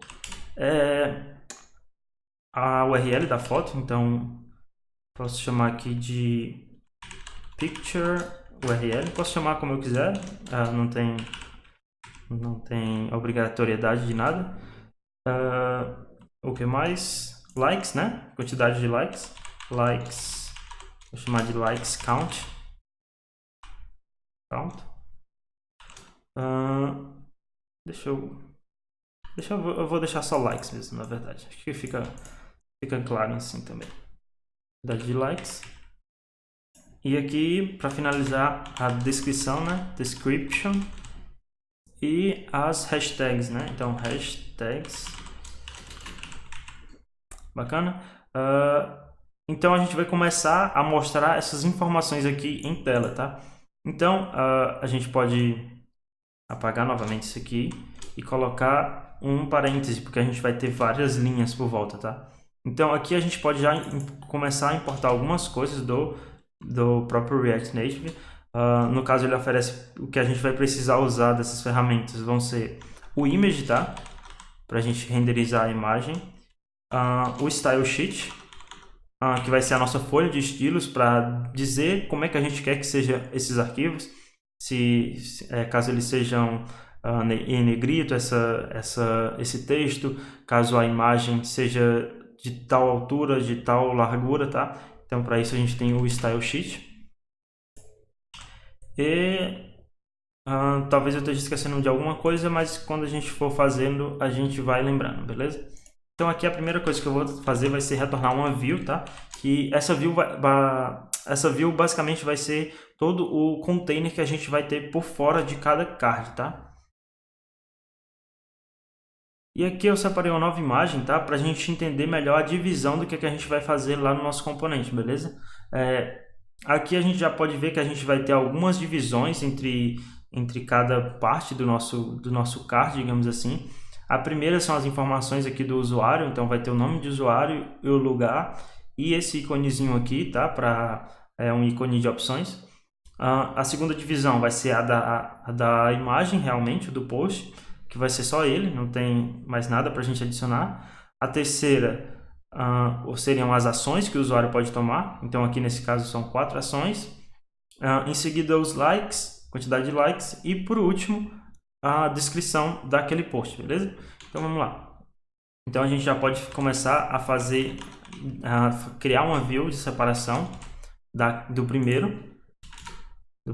A URL da foto, então posso chamar aqui de picture URL, posso chamar como eu quiser, não tem obrigatoriedade de nada. O que mais? Likes, né? Quantidade de likes. Vou chamar de likes count. Eu vou deixar só likes mesmo, na verdade. Acho que fica claro assim também. Quantidade de likes. E aqui, para finalizar, a descrição, né? Description. E as hashtags, né? Então, hashtags. Bacana. Então, a gente vai começar a mostrar essas informações aqui em tela, tá? Então, a gente pode apagar novamente isso aqui e colocar um parêntese, porque a gente vai ter várias linhas por volta, tá? Então, aqui a gente pode já começar a importar algumas coisas do próprio React Native. No caso, ele oferece o que a gente vai precisar usar dessas ferramentas. Vão ser o image, tá? Para a gente renderizar a imagem. O style sheet, que vai ser a nossa folha de estilos para dizer como é que a gente quer que sejam esses arquivos. Caso eles sejam em negrito, esse texto. Caso a imagem seja de tal altura, de tal largura, tá? Então, para isso a gente tem o style sheet. E talvez eu esteja esquecendo de alguma coisa, mas quando a gente for fazendo, a gente vai lembrando, beleza? Então, aqui a primeira coisa que eu vou fazer vai ser retornar uma view, tá? Que essa view basicamente vai ser todo o container que a gente vai ter por fora de cada card, tá? E aqui eu separei uma nova imagem, tá? Para a gente entender melhor a divisão do que a gente vai fazer lá no nosso componente, beleza? Aqui a gente já pode ver que a gente vai ter algumas divisões entre cada parte do nosso card, digamos assim. A primeira são as informações aqui do usuário, então vai ter o nome de usuário e o lugar e esse íconezinho aqui, tá? Um ícone de opções. A segunda divisão vai ser a da imagem, realmente, do post, que vai ser só ele, não tem mais nada para a gente adicionar. A terceira seriam as ações que o usuário pode tomar, então aqui nesse caso são 4 ações. Em seguida os likes, quantidade de likes e por último a descrição daquele post, beleza? Então vamos lá. Então a gente já pode começar a criar uma view de separação da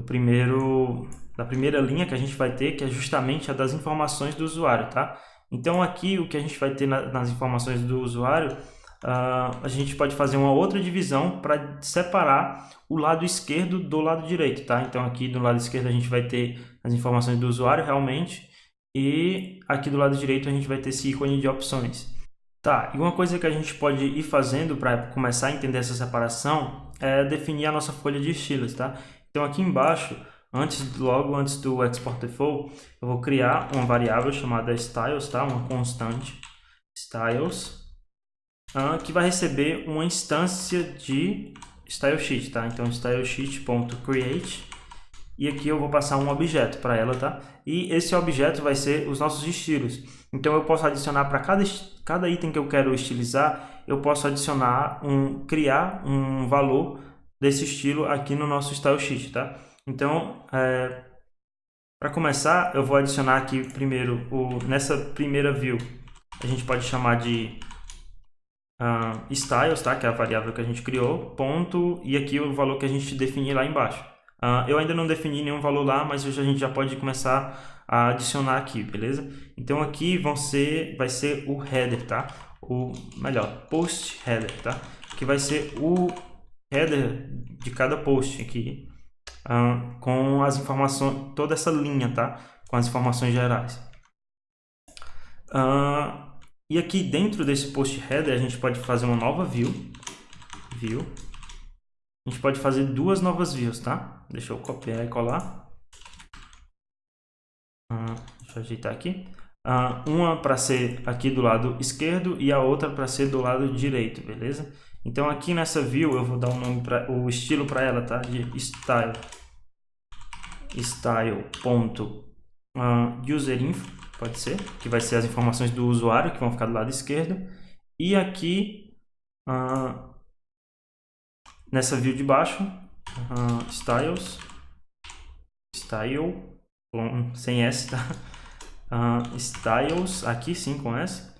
primeira linha que a gente vai ter, que é justamente a das informações do usuário, tá? Então aqui o que a gente vai ter nas informações do usuário, a gente pode fazer uma outra divisão para separar o lado esquerdo do lado direito, tá? Então aqui do lado esquerdo a gente vai ter as informações do usuário realmente e aqui do lado direito a gente vai ter esse ícone de opções. Tá, e uma coisa que a gente pode ir fazendo para começar a entender essa separação é definir a nossa folha de estilos, tá? Então aqui embaixo, logo antes do export default, eu vou criar uma variável chamada styles, tá? Uma constante styles, que vai receber uma instância de style sheet, tá? Então style sheet.create e aqui eu vou passar um objeto para ela, tá? E esse objeto vai ser os nossos estilos. Então eu posso adicionar para cada item que eu quero estilizar, eu posso adicionar criar um valor desse estilo aqui no nosso style sheet, tá? Então, para começar, eu vou adicionar aqui primeiro, nessa primeira view, a gente pode chamar de styles, tá? Que é a variável que a gente criou, ponto, e aqui o valor que a gente definir lá embaixo. Eu ainda não defini nenhum valor lá, mas hoje a gente já pode começar a adicionar aqui, beleza? Então aqui vai ser o header, tá? Post header, tá? Que vai ser o header de cada post aqui, com as informações, toda essa linha, tá? Com as informações gerais. E aqui dentro desse post header a gente pode fazer uma nova view. A gente pode fazer duas novas views, tá? Deixa eu copiar e colar. Deixa eu ajeitar aqui. Uma para ser aqui do lado esquerdo e a outra para ser do lado direito, beleza? Então aqui nessa view eu vou dar um nome para o estilo para ela, tá? De style.userinfo, pode ser, que vai ser as informações do usuário que vão ficar do lado esquerdo. E aqui nessa view de baixo, style sem S, tá? Styles, aqui sim com S.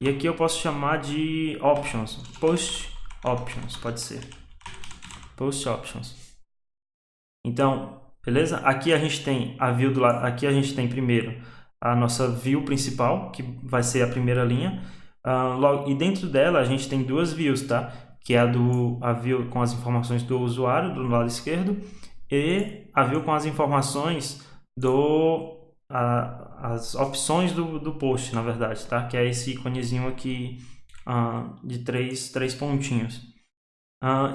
E aqui eu posso chamar de options, post options, pode ser. Post options. Então, beleza? Aqui a gente tem a view do lado, aqui a gente tem primeiro a nossa view principal, que vai ser a primeira linha. E dentro dela a gente tem duas views, tá? Que é a view com as informações do usuário do lado esquerdo e a view com as informações as opções do post, na verdade, tá? Que é esse íconezinho aqui de três pontinhos.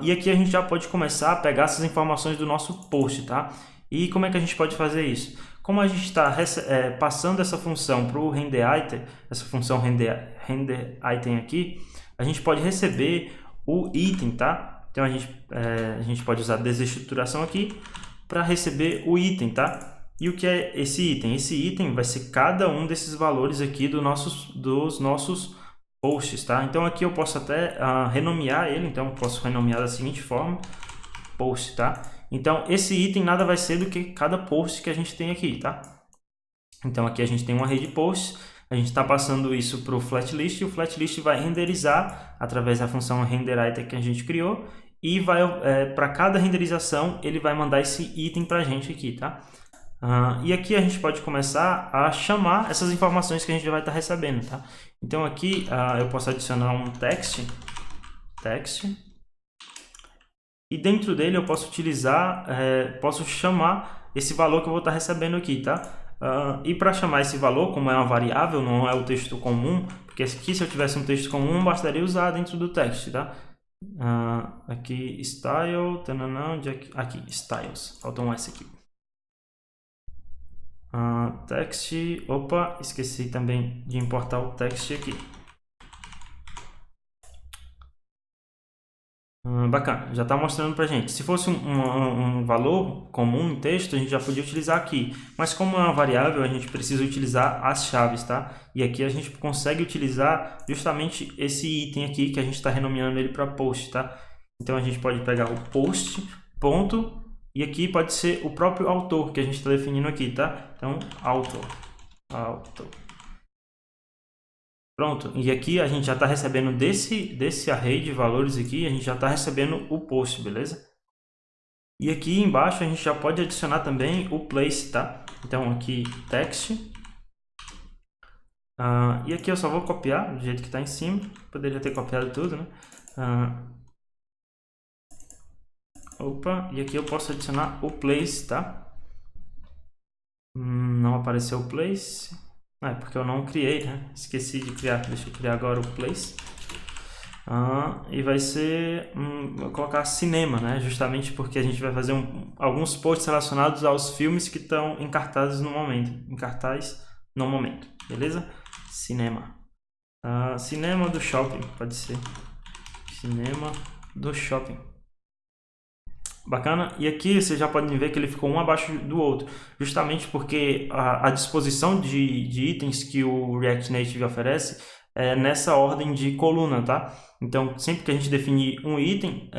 E aqui a gente já pode começar a pegar essas informações do nosso post, tá? E como é que a gente pode fazer isso? Como a gente está passando essa função para o render item, essa função render item aqui, a gente pode receber o item, tá? Então a gente pode usar desestruturação aqui para receber o item, tá? E o que é esse item? Esse item vai ser cada um desses valores aqui dos nossos posts, tá? Então aqui eu posso até renomear ele, então eu posso renomear da seguinte forma, post, tá? Então esse item nada vai ser do que cada post que a gente tem aqui, tá? Então aqui a gente tem uma rede post, a gente está passando isso para o flatlist, e o flatlist vai renderizar através da função renderItem que a gente criou, e para cada renderização ele vai mandar esse item para a gente aqui, tá? E aqui a gente pode começar a chamar essas informações que a gente vai estar recebendo, tá? Então aqui eu posso adicionar um text, e dentro dele eu posso posso chamar esse valor que eu vou estar recebendo aqui, tá? E para chamar esse valor, como é uma variável, não é o texto comum, porque aqui se eu tivesse um texto comum, bastaria usar dentro do text, tá? Aqui style, aqui styles, falta um S aqui. Text, opa, esqueci também de importar o text aqui. Bacana, já está mostrando para a gente. Se fosse um valor comum em texto, a gente já podia utilizar aqui. Mas como é uma variável, a gente precisa utilizar as chaves, tá? E aqui a gente consegue utilizar justamente esse item aqui, que a gente está renomeando ele para post, tá? Então a gente pode pegar o post, ponto, e aqui pode ser o próprio autor que a gente está definindo aqui, tá? Então, autor. Pronto, e aqui a gente já está recebendo desse array de valores aqui, a gente já está recebendo o post, beleza? E aqui embaixo a gente já pode adicionar também o place, tá? Então aqui text. E aqui eu só vou copiar do jeito que está em cima. Poderia ter copiado tudo, né? E aqui eu posso adicionar o place, tá? Não apareceu o place. É porque eu não criei, né? Esqueci de criar. Deixa eu criar agora o place. E vai ser... vou colocar cinema, né? Justamente porque a gente vai fazer alguns posts relacionados aos filmes que estão em cartaz no momento. Beleza? Cinema. Cinema do shopping, pode ser. Cinema do shopping. Bacana? E aqui vocês já podem ver que ele ficou um abaixo do outro, justamente porque a disposição de itens que o React Native oferece é nessa ordem de coluna, tá? Então, sempre que a gente definir um item,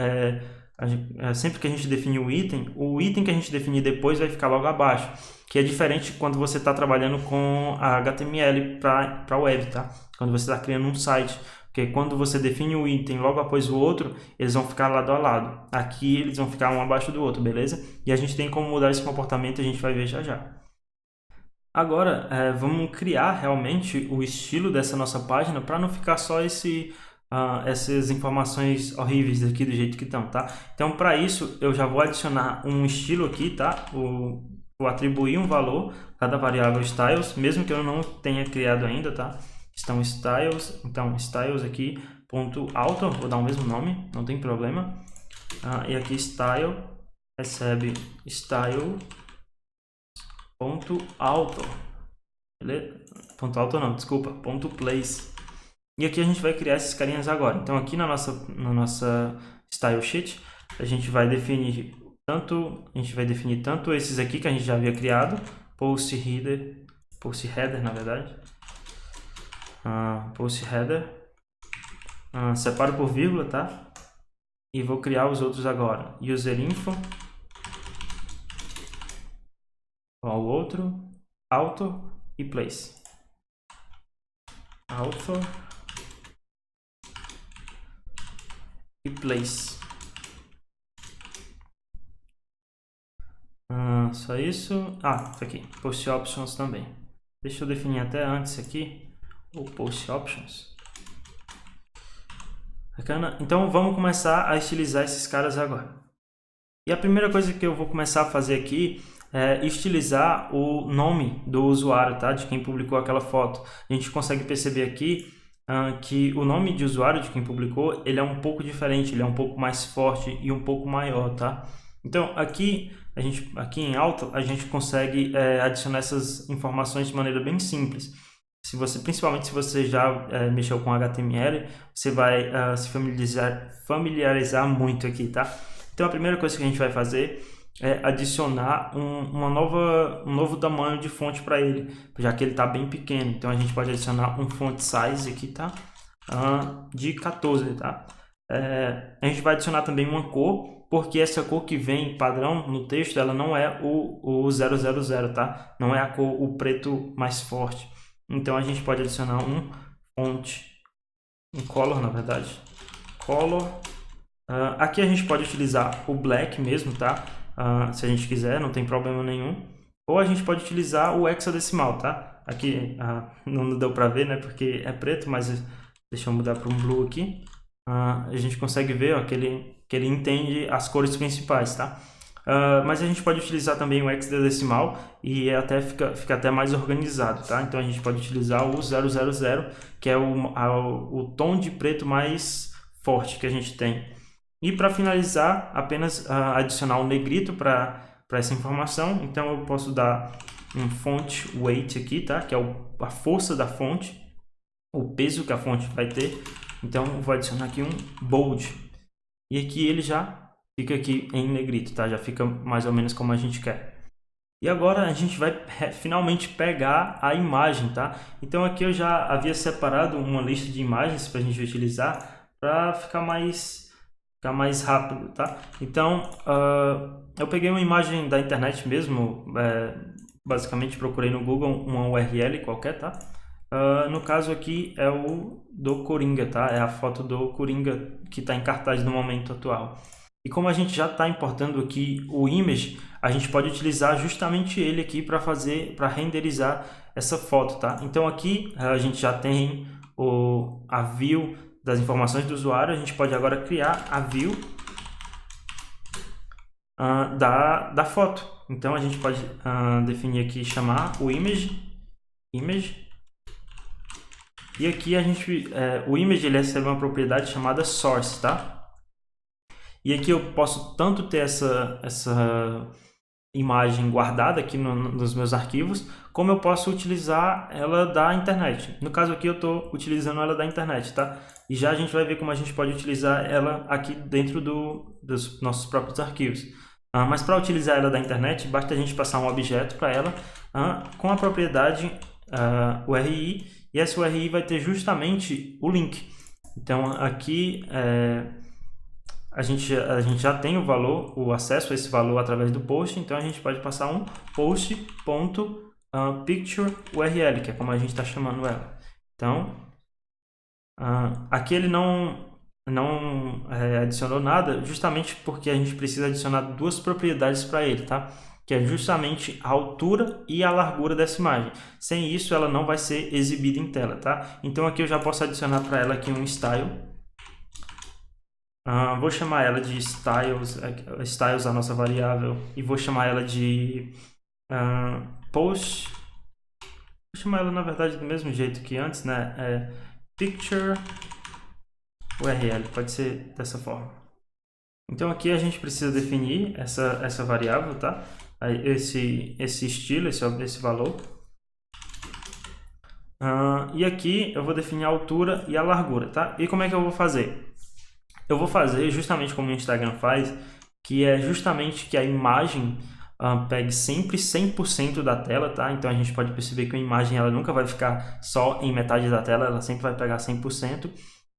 sempre que a gente definir o item que a gente definir depois vai ficar logo abaixo, que é diferente quando você está trabalhando com a HTML para web, tá? Quando você está criando um site. Porque quando você define o item logo após o outro, eles vão ficar lado a lado. Aqui eles vão ficar um abaixo do outro, beleza? E a gente tem como mudar esse comportamento e a gente vai ver já já. Agora, vamos criar realmente o estilo dessa nossa página para não ficar só essas informações horríveis aqui do jeito que estão, tá? Então, para isso, eu já vou adicionar um estilo aqui, tá? Vou atribuir um valor a cada variável styles, mesmo que eu não tenha criado ainda, tá? Estão styles, então styles aqui, ponto auto, vou dar o mesmo nome, não tem problema. E aqui style, recebe style, ponto auto, beleza? Ponto auto não, desculpa, ponto place. E aqui a gente vai criar esses carinhas agora. Então aqui na nossa style sheet, a gente vai definir tanto esses aqui que a gente já havia criado, post header na verdade. Post header, separo por vírgula, tá? E vou criar os outros agora. User info, o outro, auto e place. Auto e place. Só isso. Isso aqui, post options também. Deixa eu definir até antes aqui o post options. Bacana? Então vamos começar a estilizar esses caras agora. E a primeira coisa que eu vou começar a fazer aqui é estilizar o nome do usuário, tá? De quem publicou aquela foto. A gente consegue perceber aqui que o nome de usuário de quem publicou, ele é um pouco diferente, ele é um pouco mais forte e um pouco maior, tá? Então aqui em alto a gente consegue adicionar essas informações de maneira bem simples. Principalmente se você já mexeu com HTML, você vai se familiarizar muito aqui, tá? Então a primeira coisa que a gente vai fazer é adicionar um novo tamanho de fonte para ele, já que ele está bem pequeno. Então a gente pode adicionar um font size aqui, tá? De 14, tá? A gente vai adicionar também uma cor, porque essa cor que vem padrão no texto, ela não é o 000, tá? Não é a cor, o preto mais forte. Então a gente pode adicionar um color, na verdade. Color. Aqui a gente pode utilizar o black mesmo, tá? Se a gente quiser, não tem problema nenhum. Ou a gente pode utilizar o hexadecimal, tá? Aqui não deu para ver, né? Porque é preto, mas deixa eu mudar para um blue aqui. A gente consegue ver ó, que ele entende as cores principais, tá? Mas a gente pode utilizar também o hexadecimal e fica até mais organizado, tá? Então a gente pode utilizar o 000, que é o tom de preto mais forte que a gente tem. E para finalizar, apenas adicionar um negrito para essa informação. Então eu posso dar um font weight aqui, tá? Que é a força da fonte, o peso que a fonte vai ter. Então eu vou adicionar aqui um bold. E aqui ele já fica aqui em negrito, tá? Já fica mais ou menos como a gente quer. E agora a gente vai finalmente pegar a imagem, tá? Então aqui eu já havia separado uma lista de imagens para a gente utilizar para ficar mais rápido, tá? Então eu peguei uma imagem da internet mesmo, basicamente procurei no Google uma URL qualquer, tá? No caso aqui é o do Coringa, tá? É a foto do Coringa que está em cartaz no momento atual. E como a gente já está importando aqui o image, a gente pode utilizar justamente ele aqui para renderizar essa foto, tá? Então aqui a gente já tem a view das informações do usuário, a gente pode agora criar a view da foto. Então a gente pode definir aqui, chamar o image, e aqui o image ele recebe uma propriedade chamada source, tá? E aqui eu posso tanto ter imagem guardada aqui nos meus arquivos, como eu posso utilizar ela da internet. No caso aqui eu estou utilizando ela da internet, tá? E já a gente vai ver como a gente pode utilizar ela aqui dentro dos nossos próprios arquivos. Mas para utilizar ela da internet, basta a gente passar um objeto para ela com a propriedade URI, e essa URI vai ter justamente o link. Então aqui a gente já tem o valor, o acesso a esse valor através do post, então a gente pode passar um post.picture.url, que é como a gente está chamando ela. Então, aqui ele não adicionou nada, justamente porque a gente precisa adicionar duas propriedades para ele, tá? Que é justamente a altura e a largura dessa imagem. Sem isso, ela não vai ser exibida em tela, tá? Então aqui eu já posso adicionar para ela aqui um style. Vou chamar ela de styles, a nossa variável, e vou chamar ela de post. Vou chamar ela, na verdade, do mesmo jeito que antes, né? Picture URL, pode ser dessa forma. Então aqui a gente precisa definir essa variável, tá? Esse estilo, esse valor. E aqui eu vou definir a altura e a largura, tá? E como é que eu vou fazer? Eu vou fazer justamente como o Instagram faz, que é justamente que a imagem pegue sempre 100% da tela, tá? Então a gente pode perceber que a imagem ela nunca vai ficar só em metade da tela, ela sempre vai pegar 100%.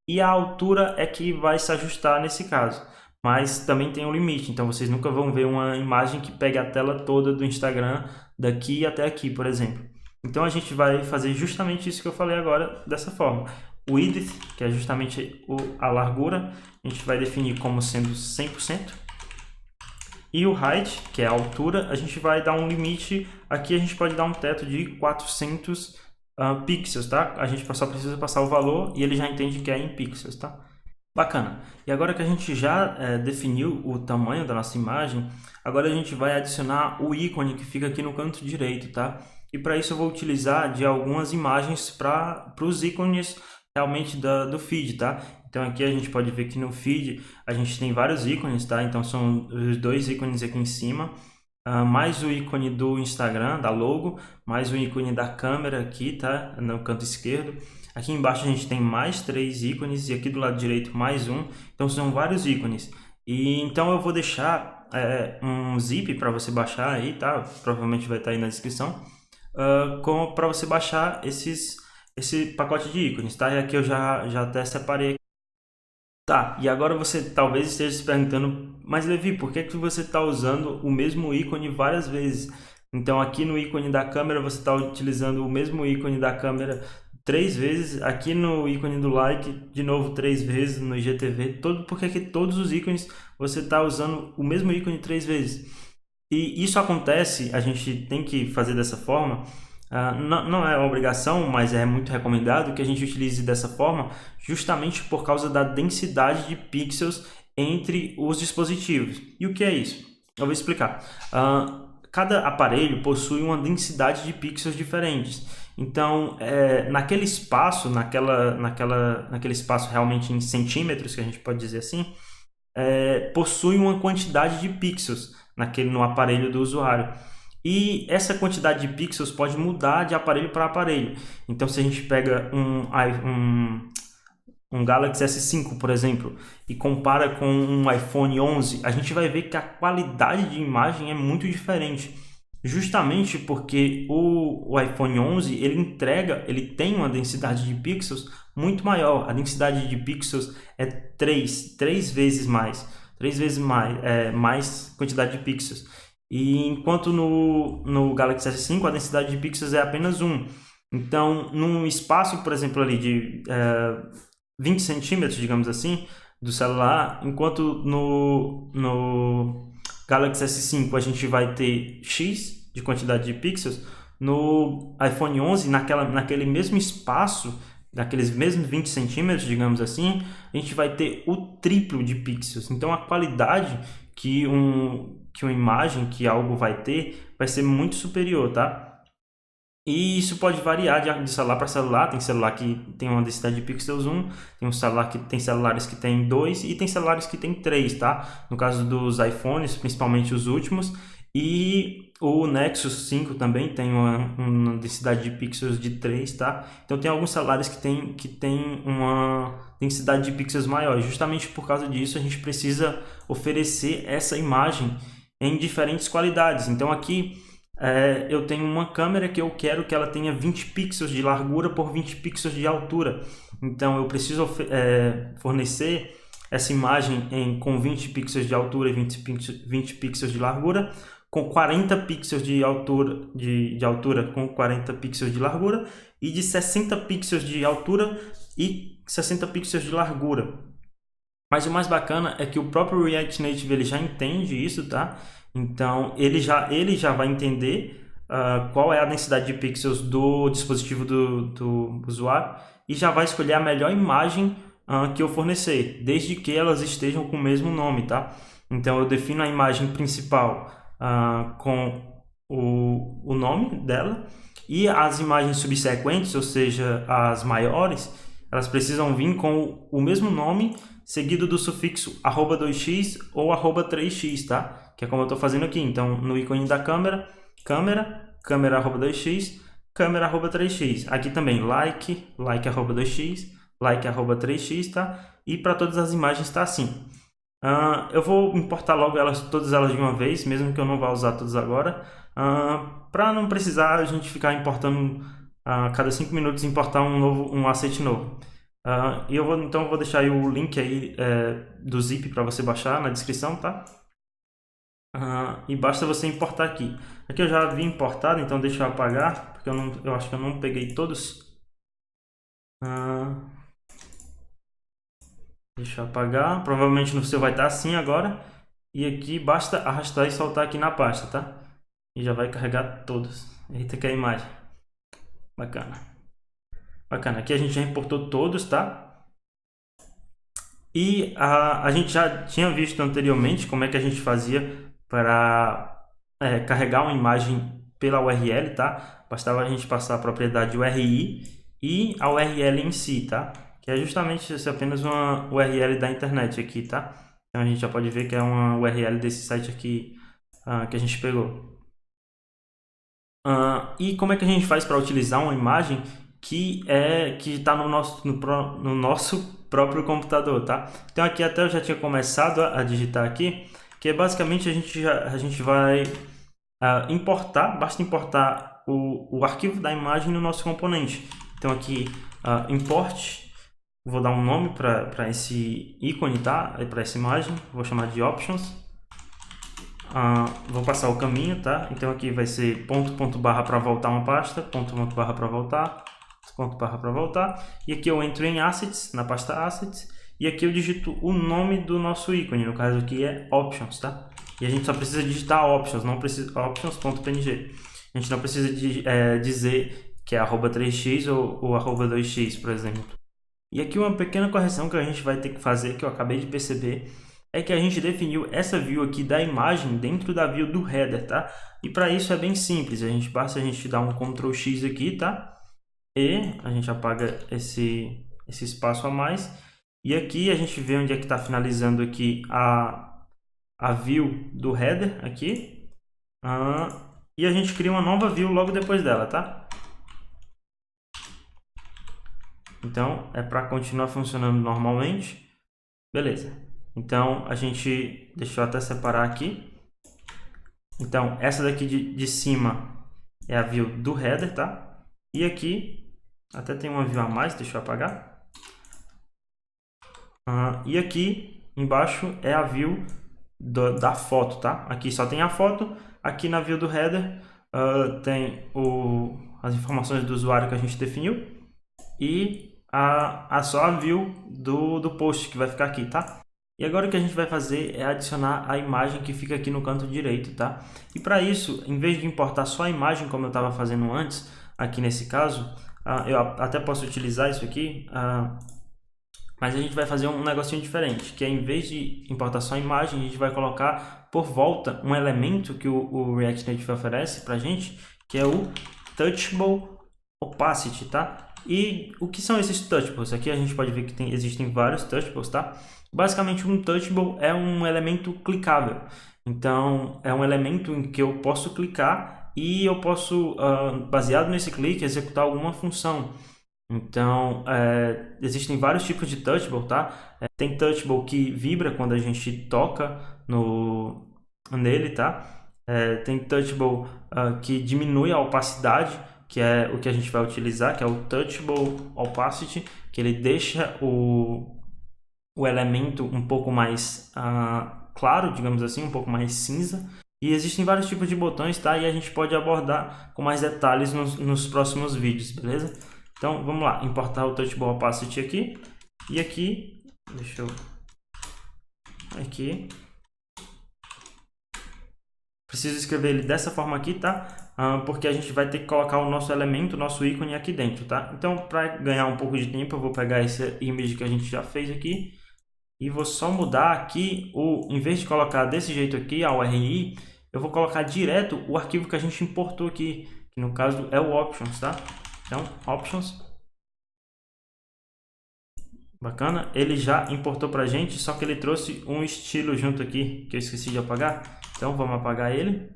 E a altura é que vai se ajustar nesse caso. Mas também tem um limite, então vocês nunca vão ver uma imagem que pegue a tela toda do Instagram daqui até aqui, por exemplo. Então a gente vai fazer justamente isso que eu falei agora, dessa forma. O width, que é justamente a largura, a gente vai definir como sendo 100%. E o height, que é a altura, a gente vai dar um limite, aqui a gente pode dar um teto de 400 pixels, tá? A gente só precisa passar o valor e ele já entende que é em pixels, tá? Bacana. E agora que a gente já definiu o tamanho da nossa imagem, agora a gente vai adicionar o ícone que fica aqui no canto direito, tá? E para isso eu vou utilizar de algumas imagens para os ícones realmente do feed, tá? Então aqui a gente pode ver que no feed a gente tem vários ícones, tá? Então são os dois ícones aqui em cima, mais o ícone do Instagram, da logo, mais o ícone da câmera aqui, tá? No canto esquerdo. Aqui embaixo a gente tem mais 3 ícones e aqui do lado direito mais um. Então são vários ícones. E então eu vou deixar um zip para você baixar aí, tá? Provavelmente vai estar aí na descrição, para você baixar esse pacote de ícones, tá? E aqui eu já até separei. Tá, e agora você talvez esteja se perguntando, mas Levi, por que você está usando o mesmo ícone várias vezes? Então aqui no ícone da câmera você está utilizando o mesmo ícone da câmera 3 vezes, aqui no ícone do like, de novo 3 vezes, no IGTV, porque aqui todos os ícones você está usando o mesmo ícone 3 vezes. E isso acontece, a gente tem que fazer dessa forma. Não é obrigação, mas é muito recomendado que a gente utilize dessa forma, justamente por causa da densidade de pixels entre os dispositivos. E o que é isso? Eu vou explicar. Cada aparelho possui uma densidade de pixels diferentes. Então, naquele espaço, naquele espaço realmente em centímetros, que a gente pode dizer assim, possui uma quantidade de pixels no aparelho do usuário. E essa quantidade de pixels pode mudar de aparelho para aparelho. Então, se a gente pega um Galaxy S5, por exemplo, e compara com um iPhone 11, a gente vai ver que a qualidade de imagem é muito diferente. Justamente porque o iPhone 11 ele tem uma densidade de pixels muito maior. A densidade de pixels é 3 vezes mais. 3 vezes mais quantidade de pixels. E enquanto no Galaxy S5 a densidade de pixels é apenas 1. Então, num espaço, por exemplo, ali de 20 centímetros, digamos assim, do celular, enquanto no Galaxy S5 a gente vai ter X de quantidade de pixels, no iPhone 11, naquele mesmo espaço, naqueles mesmos 20 centímetros, digamos assim, a gente vai ter o triplo de pixels. Então, a qualidade que uma imagem, que algo vai ter, vai ser muito superior, tá? E isso pode variar de celular para celular. Tem celular que tem uma densidade de pixels 1, tem celulares que tem 2 e tem celulares que tem 3, tá? No caso dos iPhones, principalmente os últimos, E o Nexus 5 também tem uma densidade de pixels de 3, tá? Então tem alguns celulares que tem uma densidade de pixels maior. Justamente por causa disso a gente precisa oferecer essa imagem em diferentes qualidades. Então aqui eu tenho uma câmera que eu quero que ela tenha 20 pixels de largura por 20 pixels de altura. Então eu preciso fornecer essa imagem com 20 pixels de altura e 20 pixels de largura, com 40 pixels de altura, de altura com 40 pixels de largura, e de 60 pixels de altura e 60 pixels de largura. Mas o mais bacana é que o próprio React Native ele já entende isso, tá? Então ele já vai entender qual é a densidade de pixels do dispositivo do usuário e já vai escolher a melhor imagem que eu fornecer, desde que elas estejam com o mesmo nome, tá? Então eu defino a imagem principal com o nome dela, e as imagens subsequentes, ou seja, as maiores, elas precisam vir com o mesmo nome seguido do sufixo @2x ou @3x, tá? Que é como eu estou fazendo aqui. Então no ícone da câmera, câmera @2x, câmera @3x. Aqui também like @2x, like @3x, tá? E para todas as imagens está assim. Eu vou importar logo todas elas de uma vez, mesmo que eu não vá usar todas agora, para não precisar a gente ficar importando a cada 5 minutos importar um asset novo. E então eu vou deixar aí o link aí do zip para você baixar na descrição, tá? E basta você importar aqui. Aqui eu já vi importado, então deixa eu apagar, porque eu acho que eu não peguei todos. Deixa eu apagar. Provavelmente no seu vai estar assim agora. E aqui basta arrastar e soltar aqui na pasta, tá? E já vai carregar todos. Eita, que é a imagem. Bacana. Bacana. Aqui a gente já importou todos, tá? E a gente já tinha visto anteriormente como é que a gente fazia para carregar uma imagem pela URL, tá? Bastava a gente passar a propriedade URI e a URL em si, tá? Que é justamente apenas uma URL da internet aqui, tá? Então a gente já pode ver que é uma URL desse site aqui que a gente pegou. E como é que a gente faz para utilizar uma imagem que está no nosso próprio computador, tá? Então aqui até eu já tinha começado a digitar aqui, que é basicamente a gente vai importar, basta importar o arquivo da imagem no nosso componente. Então aqui import, vou dar um nome para esse ícone, tá? Para essa imagem, vou chamar de options. Vou passar o caminho, tá? Então aqui vai ser ponto barra para voltar uma pasta, ponto barra para voltar, ponto barra para voltar. E aqui eu entro em assets, na pasta assets, e aqui eu digito o nome do nosso ícone, no caso aqui é options, tá? E a gente só precisa digitar options, não precisa options.png. A gente não precisa dizer que é @3x ou @2x, por exemplo. E aqui uma pequena correção que a gente vai ter que fazer, que eu acabei de perceber, é que a gente definiu essa view aqui da imagem dentro da view do header, tá? E para isso é bem simples, basta a gente dar um Ctrl X aqui, tá? E a gente apaga esse espaço a mais. E aqui a gente vê onde é que está finalizando aqui a view do header aqui. E a gente cria uma nova view logo depois dela, tá? Então, é para continuar funcionando normalmente. Beleza. Então, deixa eu até separar aqui. Então, essa daqui de cima é a view do header, tá? E aqui, até tem uma view a mais, deixa eu apagar. E aqui, embaixo, é a view da foto, tá? Aqui só tem a foto. Aqui na view do header, tem as informações do usuário que a gente definiu. E só a view do post que vai ficar aqui, tá? E agora o que a gente vai fazer é adicionar a imagem que fica aqui no canto direito, tá? E para isso, em vez de importar só a imagem como eu estava fazendo antes, aqui nesse caso, eu até posso utilizar isso aqui, mas a gente vai fazer um negocinho diferente, que é em vez de importar só a imagem, a gente vai colocar por volta um elemento que o React Native oferece pra gente, que é o Touchable Opacity, tá? E o que são esses touchables? Aqui a gente pode ver que existem vários touchables, tá? Basicamente, um touchable é um elemento clicável. Então, é um elemento em que eu posso clicar e eu posso, baseado nesse clique, executar alguma função. Então, existem vários tipos de touchable, tá? Tem touchable que vibra quando a gente toca nele, tá? Tem touchable que diminui a opacidade, que é o que a gente vai utilizar, que é o touchable opacity, que ele deixa o elemento um pouco mais claro, digamos assim, um pouco mais cinza. E existem vários tipos de botões, tá? E a gente pode abordar com mais detalhes nos próximos vídeos, beleza? Então, vamos lá, importar o Touchable Opacity aqui. E aqui, deixa eu... Aqui. Preciso escrever ele dessa forma aqui, tá? Porque a gente vai ter que colocar o nosso elemento, o nosso ícone aqui dentro, tá? Então, para ganhar um pouco de tempo, eu vou pegar essa image que a gente já fez aqui. E vou só mudar aqui, em vez de colocar desse jeito aqui, a URI, eu vou colocar direto o arquivo que a gente importou aqui, que no caso é o options, tá? Então, options. Bacana, ele já importou pra gente, só que ele trouxe um estilo junto aqui, que eu esqueci de apagar. Então, vamos apagar ele.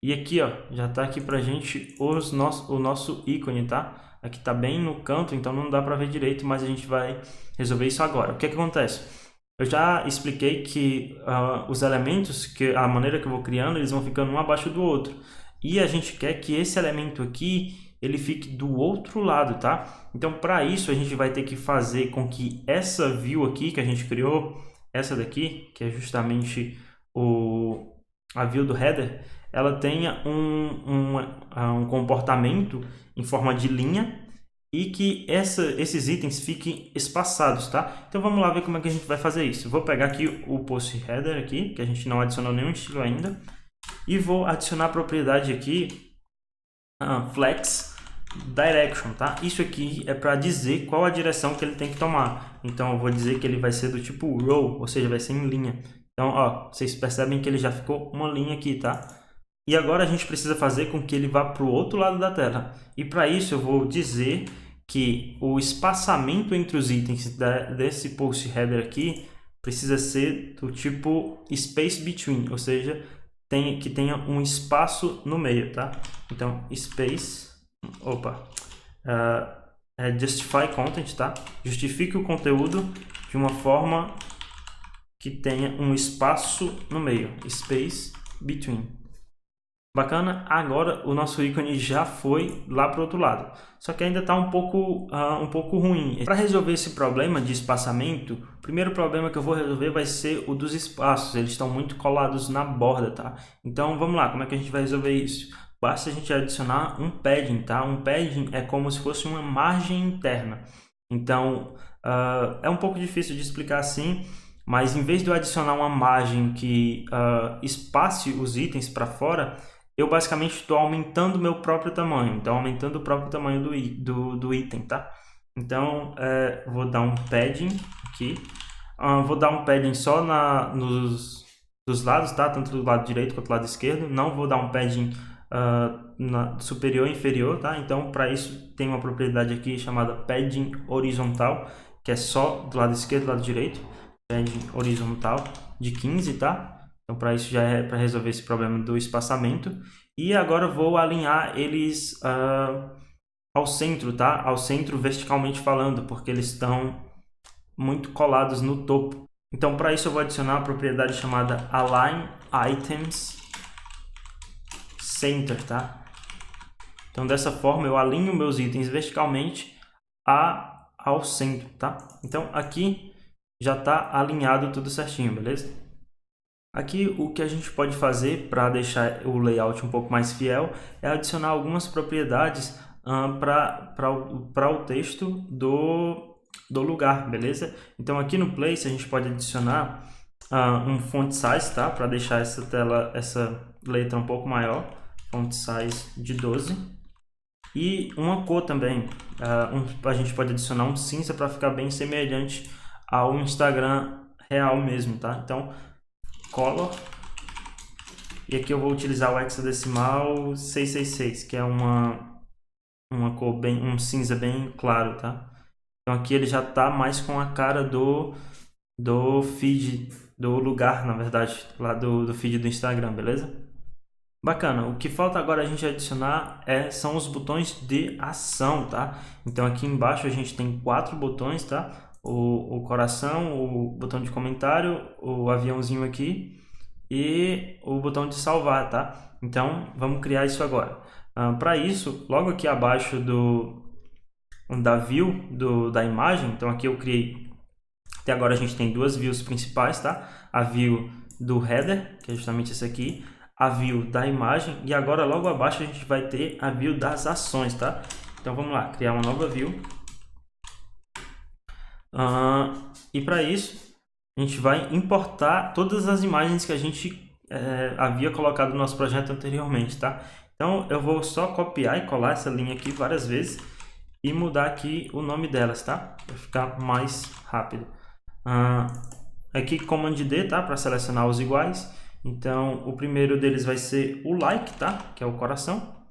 E aqui, ó, já tá aqui pra gente o nosso ícone, tá? Aqui tá bem no canto, então não dá pra ver direito, mas a gente vai resolver isso agora. O que acontece? Eu já expliquei que os elementos, a maneira que eu vou criando, eles vão ficando um abaixo do outro. E a gente quer que esse elemento aqui, ele fique do outro lado, tá? Então, para isso, a gente vai ter que fazer com que essa view aqui que a gente criou, essa daqui, que é justamente a view do header, ela tenha um comportamento em forma de linha e que esses itens fiquem espaçados, tá? Então vamos lá ver como é que a gente vai fazer isso. Vou pegar aqui o post header aqui, que a gente não adicionou nenhum estilo ainda, e vou adicionar a propriedade aqui flex direction, tá? Isso aqui é para dizer qual a direção que ele tem que tomar. Então eu vou dizer que ele vai ser do tipo row, ou seja, vai ser em linha. Então, ó, vocês percebem que ele já ficou uma linha aqui, tá? E agora a gente precisa fazer com que ele vá para o outro lado da tela. E para isso eu vou dizer que o espaçamento entre os itens desse post header aqui precisa ser do tipo space between, ou seja, que tenha um espaço no meio, tá? Então, space, justify content, tá? Justifique o conteúdo de uma forma que tenha um espaço no meio, space between. Bacana, agora o nosso ícone já foi lá para o outro lado. Só que ainda está um pouco ruim. Para resolver esse problema de espaçamento, o primeiro problema que eu vou resolver vai ser o dos espaços. Eles estão muito colados na borda, tá? Então vamos lá, como é que a gente vai resolver isso? Basta a gente adicionar um padding, tá? Um padding é como se fosse uma margem interna. Então é um pouco difícil de explicar assim, mas em vez de eu adicionar uma margem que espace os itens para fora, eu basicamente estou aumentando o meu próprio tamanho, então aumentando o próprio tamanho do item, tá? Então, vou dar um padding aqui, vou dar um padding só dos lados, tá? Tanto do lado direito quanto do lado esquerdo, não vou dar um padding superior e inferior, tá? Então, para isso, tem uma propriedade aqui chamada padding horizontal, que é só do lado esquerdo e do lado direito, padding horizontal de 15, tá? Então, para isso já é para resolver esse problema do espaçamento. E agora eu vou alinhar eles ao centro, tá? Ao centro verticalmente falando, porque eles estão muito colados no topo. Então, para isso eu vou adicionar a propriedade chamada Align Items Center, tá? Então, dessa forma eu alinho meus itens verticalmente ao centro, tá? Então, aqui já está alinhado tudo certinho, beleza? Aqui o que a gente pode fazer para deixar o layout um pouco mais fiel é adicionar algumas propriedades para o texto do lugar, beleza? Então aqui no place a gente pode adicionar um font size, tá? Para deixar essa letra um pouco maior, font size de 12. E uma cor também, a gente pode adicionar um cinza para ficar bem semelhante ao Instagram real mesmo, tá? Então color, e aqui eu vou utilizar o hexadecimal 666, que é uma uma cor bem, um cinza bem claro, tá? Então aqui ele já tá mais com a cara do feed, do lugar, na verdade, lá do feed do Instagram, beleza? Bacana, o que falta agora a gente adicionar são os botões de ação, tá? Então aqui embaixo a gente tem 4 botões, tá? O coração, o botão de comentário, o aviãozinho aqui e o botão de salvar, tá? Então vamos criar isso agora. Para isso, logo aqui abaixo da view da imagem, então aqui eu criei, até agora a gente tem duas views principais, tá? A view do header, que é justamente esse aqui, a view da imagem, e agora logo abaixo a gente vai ter a view das ações, tá? Então vamos lá, criar uma nova view. E para isso, a gente vai importar todas as imagens que a gente havia colocado no nosso projeto anteriormente, tá? Então eu vou só copiar e colar essa linha aqui várias vezes e mudar aqui o nome delas, tá? Para ficar mais rápido. Aqui Command D, tá? Para selecionar os iguais. Então o primeiro deles vai ser o like, tá? Que é o coração.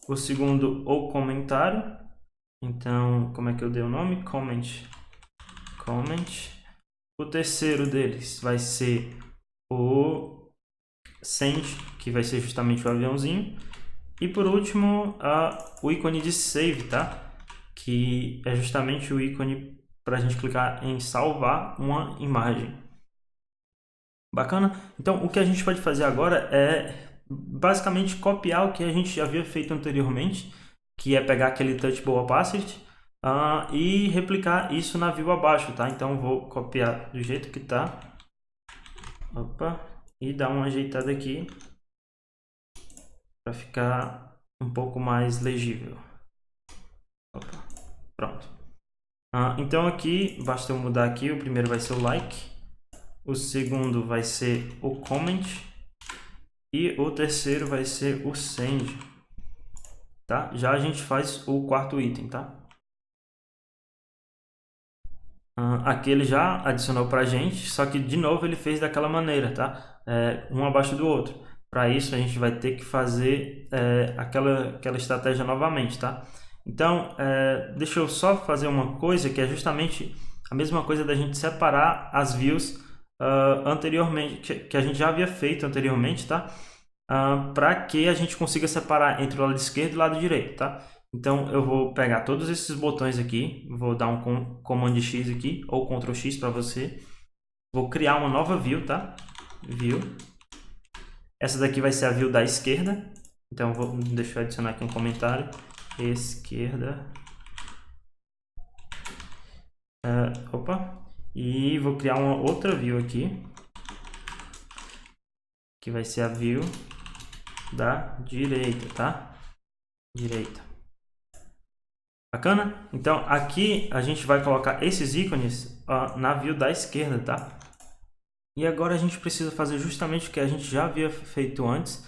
O segundo, o comentário. Então, como é que eu dei o nome? Comment. O terceiro deles vai ser o send, que vai ser justamente o aviãozinho. E por último, o ícone de save, tá? Que é justamente o ícone para a gente clicar em salvar uma imagem. Bacana? Então, o que a gente pode fazer agora é basicamente copiar o que a gente já havia feito anteriormente, que é pegar aquele touchable opacity e replicar isso na view abaixo, tá? Então, vou copiar do jeito que tá. Opa! E dar uma ajeitada aqui para ficar um pouco mais legível. Opa, pronto. Então aqui, basta eu mudar aqui, o primeiro vai ser o like, o segundo vai ser o comment e o terceiro vai ser o send, tá? Já a gente faz o quarto item, tá? Aqui ele já adicionou pra gente, só que de novo ele fez daquela maneira, tá? Um abaixo do outro. Para isso a gente vai ter que fazer aquela estratégia novamente, tá? Então, deixa eu só fazer uma coisa que é justamente a mesma coisa da gente separar as views anteriormente, que a gente já havia feito anteriormente, tá? Para que a gente consiga separar entre o lado esquerdo e o lado direito, tá? Então eu vou pegar todos esses botões aqui, vou dar um Command X aqui, ou Ctrl X para você. Vou criar uma nova view, tá? View. Essa daqui vai ser a view da esquerda. Então deixa eu adicionar aqui um comentário. Esquerda. E vou criar uma outra view aqui, que vai ser a view da direita, tá? Direita. Bacana? Então aqui a gente vai colocar esses ícones na view da esquerda, tá? E agora a gente precisa fazer justamente o que a gente já havia feito antes,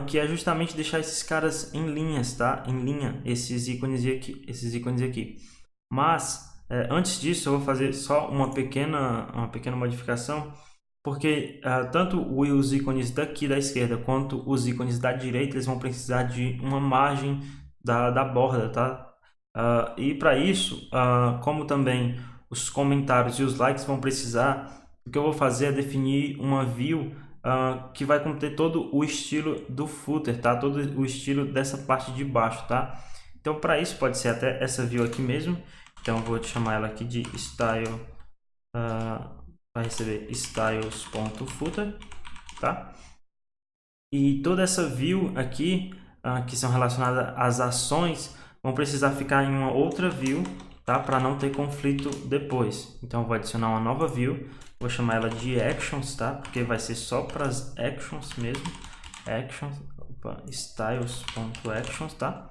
que é justamente deixar esses caras em linhas, tá? Em linha, esses ícones aqui. Mas antes disso eu vou fazer só uma pequena modificação, porque tanto os ícones daqui da esquerda quanto os ícones da direita eles vão precisar de uma margem da borda, tá? E para isso, como também os comentários e os likes vão precisar, o que eu vou fazer é definir uma view que vai conter todo o estilo do footer, tá? Todo o estilo dessa parte de baixo, tá? Então para isso pode ser até essa view aqui mesmo. Então eu vou chamar ela aqui de style, vai receber styles.footer, tá? E toda essa view aqui, que são relacionadas às ações, vão precisar ficar em uma outra view, tá? Para não ter conflito depois. Então eu vou adicionar uma nova view, vou chamar ela de actions, tá? Porque vai ser só para as actions mesmo. Actions, styles.actions, tá?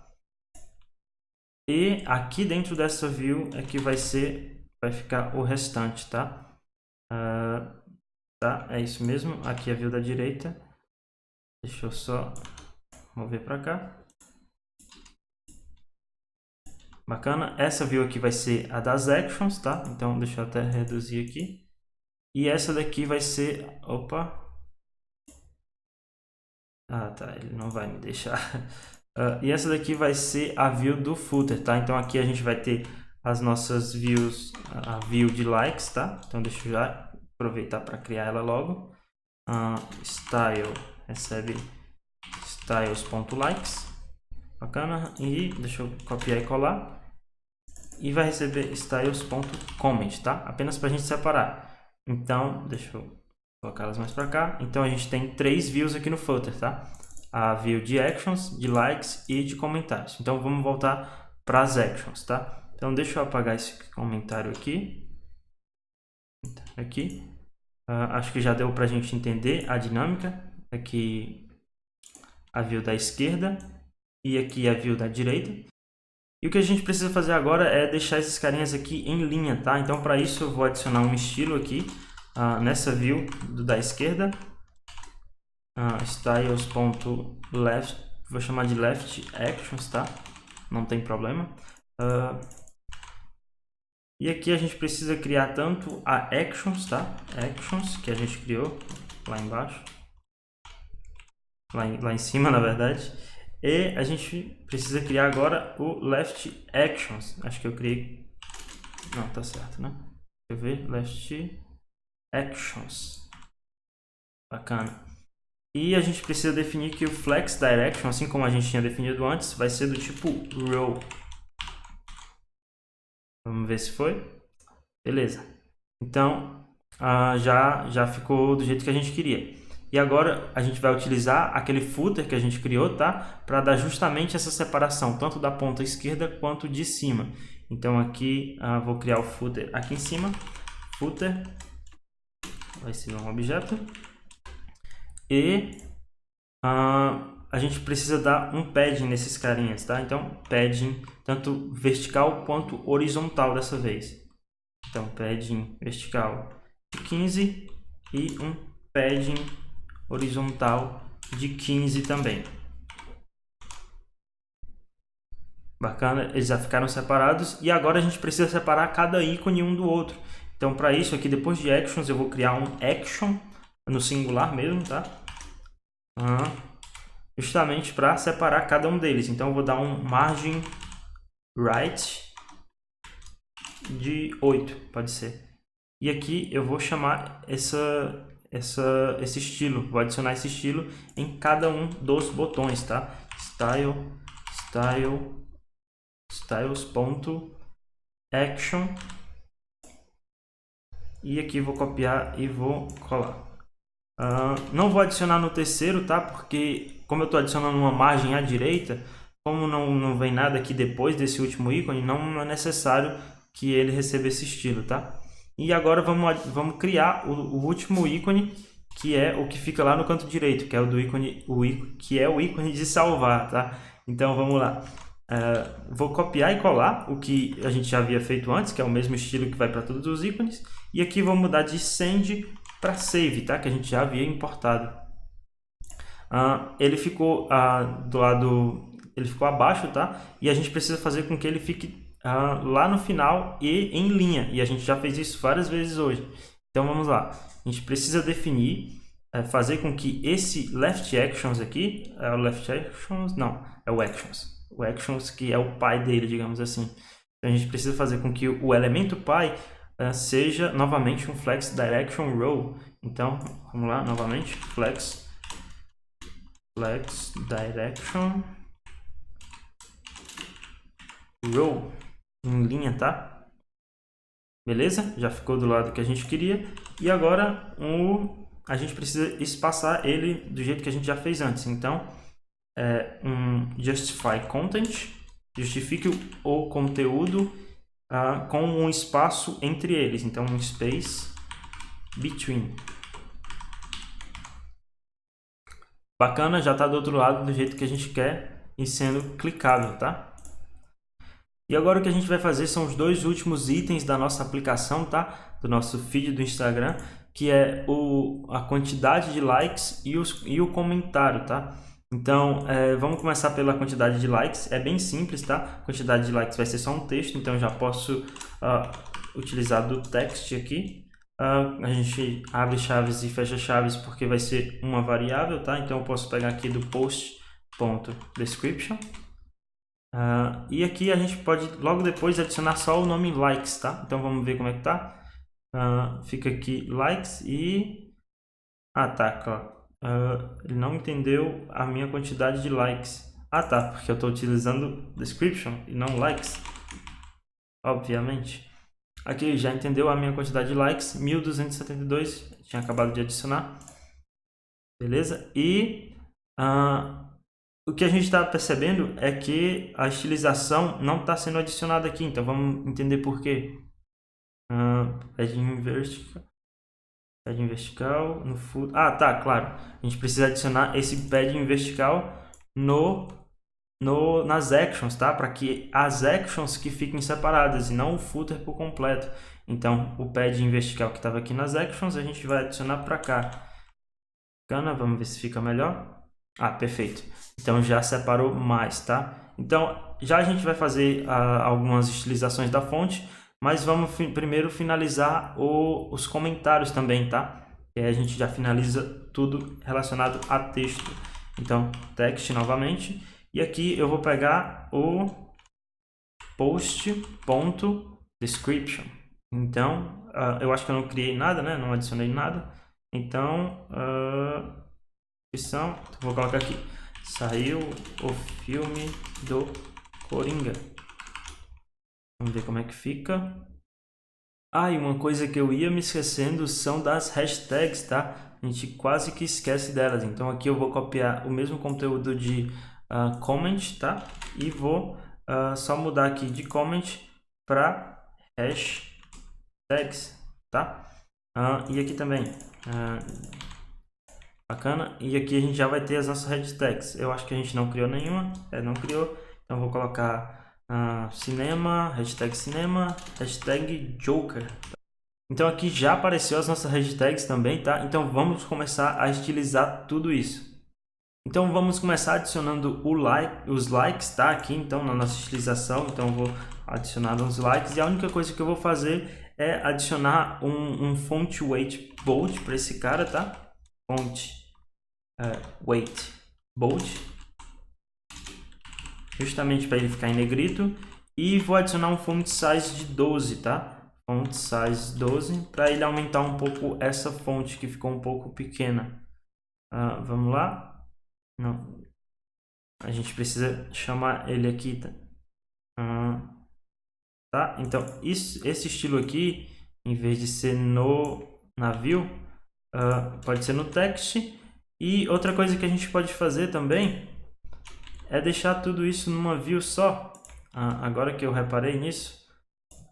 E aqui dentro dessa view é que vai ficar o restante, tá? Tá? É isso mesmo. Aqui é a view da direita. Deixa eu só mover para cá. Bacana. Essa view aqui vai ser a das actions, tá? Então deixa eu até reduzir aqui. E essa daqui vai ser... Opa! Ah, tá. Ele não vai me deixar E essa daqui vai ser a view do footer, tá? Então aqui a gente vai ter as nossas views, a view de likes, tá? Então deixa eu já aproveitar para criar ela logo. Style recebe styles.likes, bacana, e deixa eu copiar e colar, e vai receber styles.comment, tá? Apenas para a gente separar. Então deixa eu colocar elas mais para cá. Então a gente tem 3 views aqui no footer, tá? A view de actions, de likes e de comentários. Então vamos voltar para as actions, tá? Então deixa eu apagar esse comentário aqui. Acho que já deu para a gente entender a dinâmica. Aqui a view da esquerda e aqui a view da direita. E o que a gente precisa fazer agora é deixar esses carinhas aqui em linha, tá? Então para isso eu vou adicionar um estilo aqui nessa view da esquerda. Styles.left, vou chamar de left actions, tá? Não tem problema. E aqui a gente precisa criar tanto a actions, tá? Actions, que a gente criou lá embaixo. Lá em cima, na verdade. E a gente precisa criar agora o left actions. Acho que eu criei... Não, tá certo, né? Deixa eu ver. Left actions. Bacana. E a gente precisa definir que o flex direction, assim como a gente tinha definido antes, vai ser do tipo row. Vamos ver se foi. Beleza. Então, já ficou do jeito que a gente queria. E agora a gente vai utilizar aquele footer que a gente criou, tá? Para dar justamente essa separação, tanto da ponta esquerda quanto de cima. Então aqui vou criar o footer aqui em cima. Footer vai ser um objeto. E a gente precisa dar um padding nesses carinhas, tá? Então padding tanto vertical quanto horizontal dessa vez. Então padding vertical de 15 e um padding horizontal de 15 também. Bacana, eles já ficaram separados e agora a gente precisa separar cada ícone um do outro. Então para isso aqui, depois de actions, eu vou criar um action no singular mesmo, tá? Justamente para separar cada um deles. Então eu vou dar um margin right de 8, pode ser. E aqui eu vou chamar esse estilo, vou adicionar esse estilo em cada um dos botões, tá? Styles.action, e aqui vou copiar e vou colar. Não vou adicionar no terceiro, tá? Porque como eu estou adicionando uma margem à direita, como não vem nada aqui depois desse último ícone, não é necessário que ele receba esse estilo, tá? E agora vamos criar o último ícone, que é o que fica lá no canto direito, que é o ícone de salvar, tá? Então vamos lá. Vou copiar e colar o que a gente já havia feito antes, que é o mesmo estilo que vai para todos os ícones. E aqui vou mudar de send para save, tá? Que a gente já havia importado. Ele ficou do lado, ele ficou abaixo, tá? E a gente precisa fazer com que ele fique lá no final e em linha. E a gente já fez isso várias vezes hoje. Então vamos lá. A gente precisa definir, fazer com que esse left actions aqui, é o left actions, não, é o actions. O actions que é o pai dele, digamos assim. Então a gente precisa fazer com que o elemento pai seja novamente um flex direction row. Então vamos lá novamente, flex direction row em linha, tá? Beleza? Já ficou do lado que a gente queria. E agora a gente precisa espaçar ele do jeito que a gente já fez antes. Então um justify content, justifique o conteúdo com um espaço entre eles. Então um space between. Bacana, já está do outro lado do jeito que a gente quer e sendo clicável, tá? E agora o que a gente vai fazer são os dois últimos itens da nossa aplicação, tá? Do nosso feed do Instagram, que é a quantidade de likes e o comentário, tá? Então, vamos começar pela quantidade de likes. É bem simples, tá? A quantidade de likes vai ser só um texto, então eu já posso utilizar do text aqui. A gente abre chaves e fecha chaves porque vai ser uma variável, tá? Então eu posso pegar aqui do post ponto description. E aqui a gente pode logo depois adicionar só o nome likes, tá? Então vamos ver como é que tá. Fica aqui likes e... tá, claro. Ele não entendeu a minha quantidade de likes. Tá, porque eu estou utilizando description e não likes, obviamente. Aqui já entendeu a minha quantidade de likes, 1272, tinha acabado de adicionar. Beleza? E o que a gente está percebendo é que a estilização não está sendo adicionada aqui, então vamos entender por quê. Padding vertical no footer. Tá, claro. A gente precisa adicionar esse padding vertical nas actions, tá? Para que as actions que fiquem separadas e não o footer por completo. Então, o padding vertical que estava aqui nas actions, a gente vai adicionar para cá. Vamos ver se fica melhor. Perfeito. Então, já separou mais, tá? Então, já a gente vai fazer algumas estilizações da fonte, mas vamos primeiro finalizar os comentários também, tá? E aí a gente já finaliza tudo relacionado a texto. Então, text novamente. E aqui eu vou pegar o post.description. Então, eu acho que eu não criei nada, né? Não adicionei nada. Então, vou colocar aqui. Saiu o filme do Coringa. Vamos ver como é que fica. E uma coisa que eu ia me esquecendo são das hashtags, tá? A gente quase que esquece delas. Então aqui eu vou copiar o mesmo conteúdo de comment, tá? E vou só mudar aqui de comment para hashtags, tá? E aqui também. Bacana. E aqui a gente já vai ter as nossas hashtags. Eu acho que a gente não criou nenhuma. Não criou. Então vou colocar cinema, hashtag Joker. Então aqui já apareceu as nossas hashtags também, tá? Então vamos começar a estilizar tudo isso. Então vamos começar adicionando os likes, tá? Aqui então na nossa estilização. Então eu vou adicionar os likes e a única coisa que eu vou fazer é adicionar um font weight bold para esse cara, tá? Font weight bold, justamente para ele ficar em negrito, e vou adicionar um font size de 12, tá? Font size 12 para ele aumentar um pouco essa fonte que ficou um pouco pequena. Vamos lá. Não, a gente precisa chamar ele aqui, tá? Tá? Então esse estilo aqui, em vez de ser no navio, pode ser no text. E outra coisa que a gente pode fazer também é deixar tudo isso numa view só. Agora que eu reparei nisso,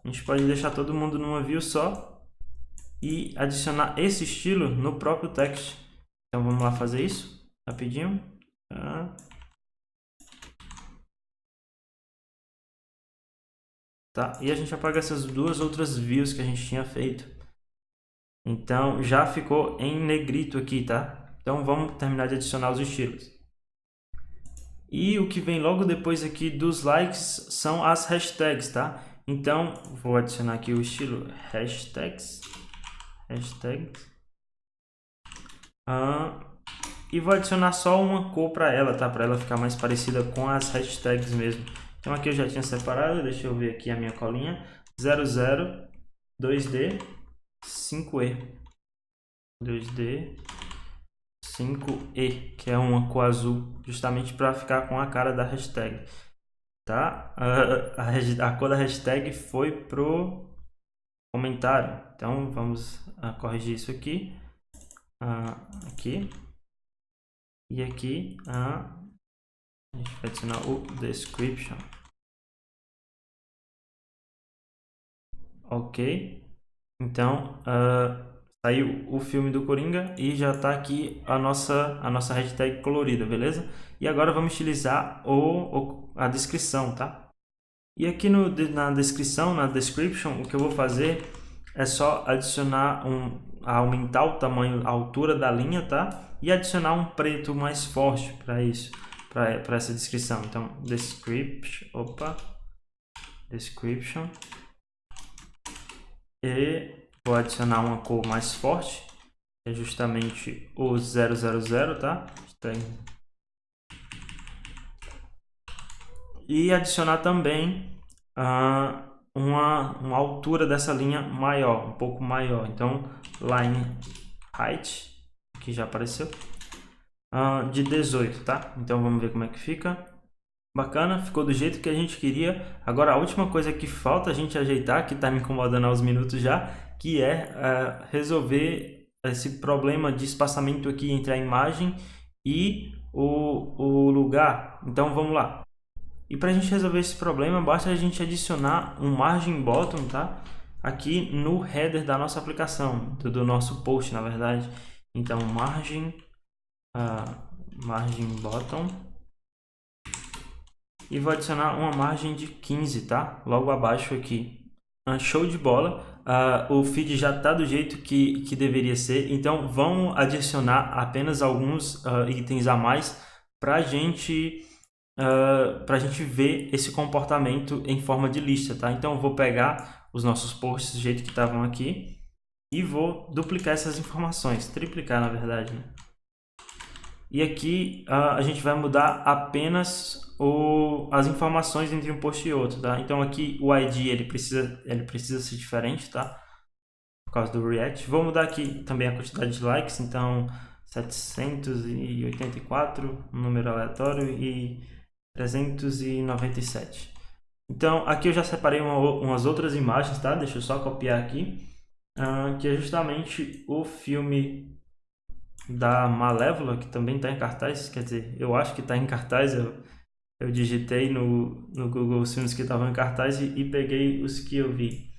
a gente pode deixar todo mundo numa view só e adicionar esse estilo no próprio text. Então vamos lá fazer isso rapidinho. Tá? E a gente apaga essas duas outras views que a gente tinha feito. Então já ficou em negrito aqui, tá? Então vamos terminar de adicionar os estilos. E o que vem logo depois aqui dos likes são as hashtags, tá? Então vou adicionar aqui o estilo hashtags. E vou adicionar só uma cor para ela, tá? Para ela ficar mais parecida com as hashtags mesmo. Então aqui eu já tinha separado, deixa eu ver aqui a minha colinha. 00 2D 5E. 2D 5E, que é uma cor azul, justamente para ficar com a cara da hashtag, tá? A cor da hashtag foi pro comentário, então vamos corrigir isso aqui, aqui e aqui. A gente vai adicionar o description, ok? Então saiu o filme do Coringa e já está aqui a nossa hashtag colorida, beleza? E agora vamos utilizar a descrição, tá? E aqui na descrição, na description, o que eu vou fazer é só adicionar aumentar o tamanho, a altura da linha, tá? E adicionar um preto mais forte para isso, para essa descrição. Então, description. E vou adicionar uma cor mais forte, que é justamente o 000, tá? e adicionar também uma altura dessa linha maior, um pouco maior. Então, line height, que já apareceu, de 18, tá? Então vamos ver como é que fica. Bacana, ficou do jeito que a gente queria. Agora a última coisa que falta a gente ajeitar, que está me incomodando aos minutos já, que é resolver esse problema de espaçamento aqui entre a imagem e o lugar. Então vamos lá. E para a gente resolver esse problema, basta a gente adicionar um margin bottom, tá? Aqui no header da nossa aplicação, do nosso post, na verdade. Então margin bottom, e vou adicionar uma margem de 15, tá? Logo abaixo aqui. Show de bola. O feed já está do jeito que deveria ser. Então vamos adicionar apenas alguns itens a mais para a gente ver esse comportamento em forma de lista, tá? Então eu vou pegar os nossos posts do jeito que estavam aqui e vou duplicar essas informações, triplicar na verdade, né? E aqui a gente vai mudar apenas as informações entre um post e outro, tá? Então aqui o ID ele precisa ser diferente, tá? Por causa do React. Vou mudar aqui também a quantidade de likes, então 784, um número aleatório, e 397. Então aqui eu já separei umas outras imagens, tá? Deixa eu só copiar aqui, que é justamente o filme da Malévola, que também está em cartaz. Quer dizer, eu acho que está em cartaz. Eu digitei no Google os filmes que estavam em cartaz e peguei os que eu vi.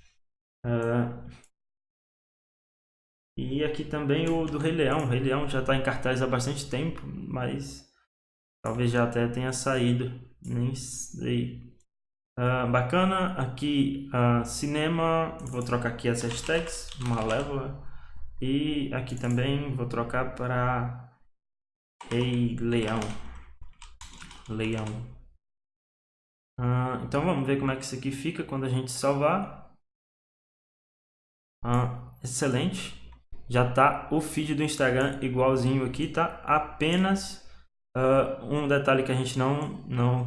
E aqui também o do Rei Leão. O Rei Leão já está em cartaz há bastante tempo, mas talvez já até tenha saído, nem sei. Bacana. Aqui cinema, vou trocar aqui as hashtags Malévola, e aqui também vou trocar para Rei Leão. Então vamos ver como é que isso aqui fica quando a gente salvar. Excelente. Já está o feed do Instagram igualzinho aqui, tá? Apenas um detalhe que a gente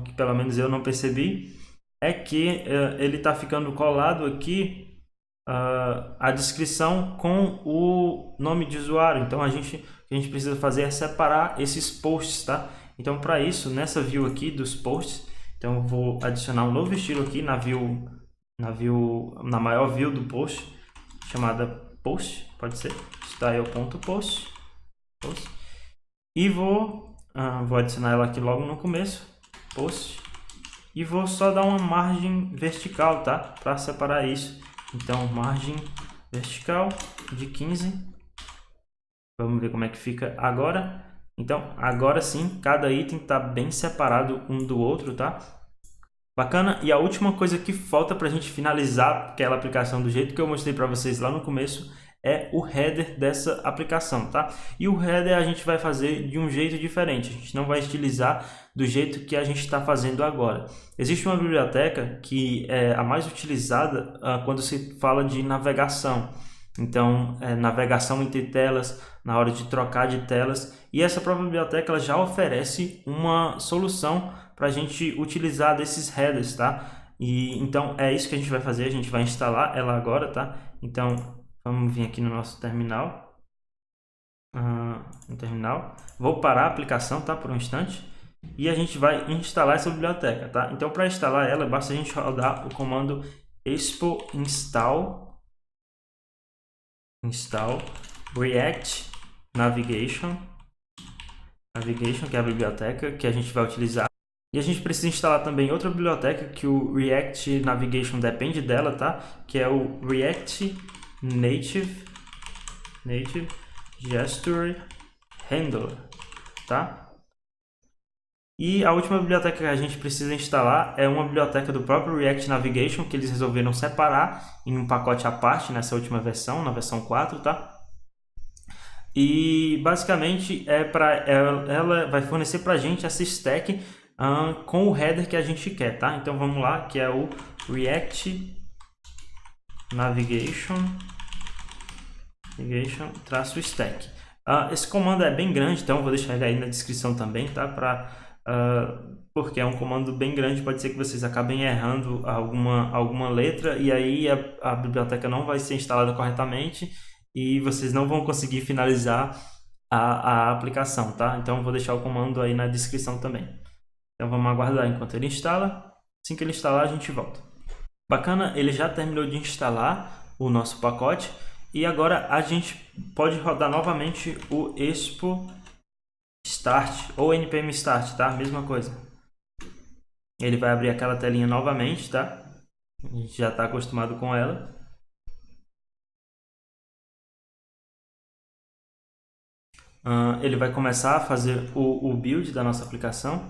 que pelo menos eu não percebi, é que ele está ficando colado aqui a descrição com o nome de usuário. Então o que a gente precisa fazer é separar esses posts, tá? Então para isso, nessa view aqui dos posts, então eu vou adicionar um novo estilo aqui na maior view do post, chamada post, pode ser style.post, e vou adicionar ela aqui logo no começo, post, e vou só dar uma margem vertical, tá? Para separar isso. Então margem vertical de 15. Vamos ver como é que fica agora. Então agora sim, cada item está bem separado um do outro, tá? Bacana. E a última coisa que falta para a gente finalizar aquela aplicação do jeito que eu mostrei para vocês lá no começo é o header dessa aplicação, tá? E o header a gente vai fazer de um jeito diferente. A gente não vai estilizar do jeito que a gente está fazendo agora. Existe uma biblioteca que é a mais utilizada quando se fala de navegação. Então, navegação entre telas, na hora de trocar de telas. E essa própria biblioteca ela já oferece uma solução para a gente utilizar desses headers, tá? E então é isso que a gente vai fazer. A gente vai instalar ela agora, tá? Então vamos vir aqui no nosso terminal. Vou parar a aplicação, tá? Por um instante. E a gente vai instalar essa biblioteca, tá? Então para instalar ela, basta a gente rodar o comando expo install React Navigation, que é a biblioteca que a gente vai utilizar. E a gente precisa instalar também outra biblioteca que o React Navigation depende dela, tá? Que é o React Native Gesture Handler, tá? E a última biblioteca que a gente precisa instalar é uma biblioteca do próprio React Navigation, que eles resolveram separar em um pacote à parte nessa última versão, na versão 4, tá? E basicamente ela vai fornecer para a gente essa stack com o header que a gente quer, tá? Então vamos lá, que é o React Navigation -stack. Esse comando é bem grande, então vou deixar ele aí na descrição também, tá? Para porque é um comando bem grande, pode ser que vocês acabem errando alguma letra e aí a biblioteca não vai ser instalada corretamente e vocês não vão conseguir finalizar a aplicação, tá? Então eu vou deixar o comando aí na descrição também. Então vamos aguardar enquanto ele instala. Assim que ele instalar, a gente volta. Bacana, ele já terminou de instalar o nosso pacote e agora a gente pode rodar novamente o Expo Start ou npm Start, tá? Mesma coisa. Ele vai abrir aquela telinha novamente, tá? A gente já está acostumado com ela. Ele vai começar a fazer o build da nossa aplicação.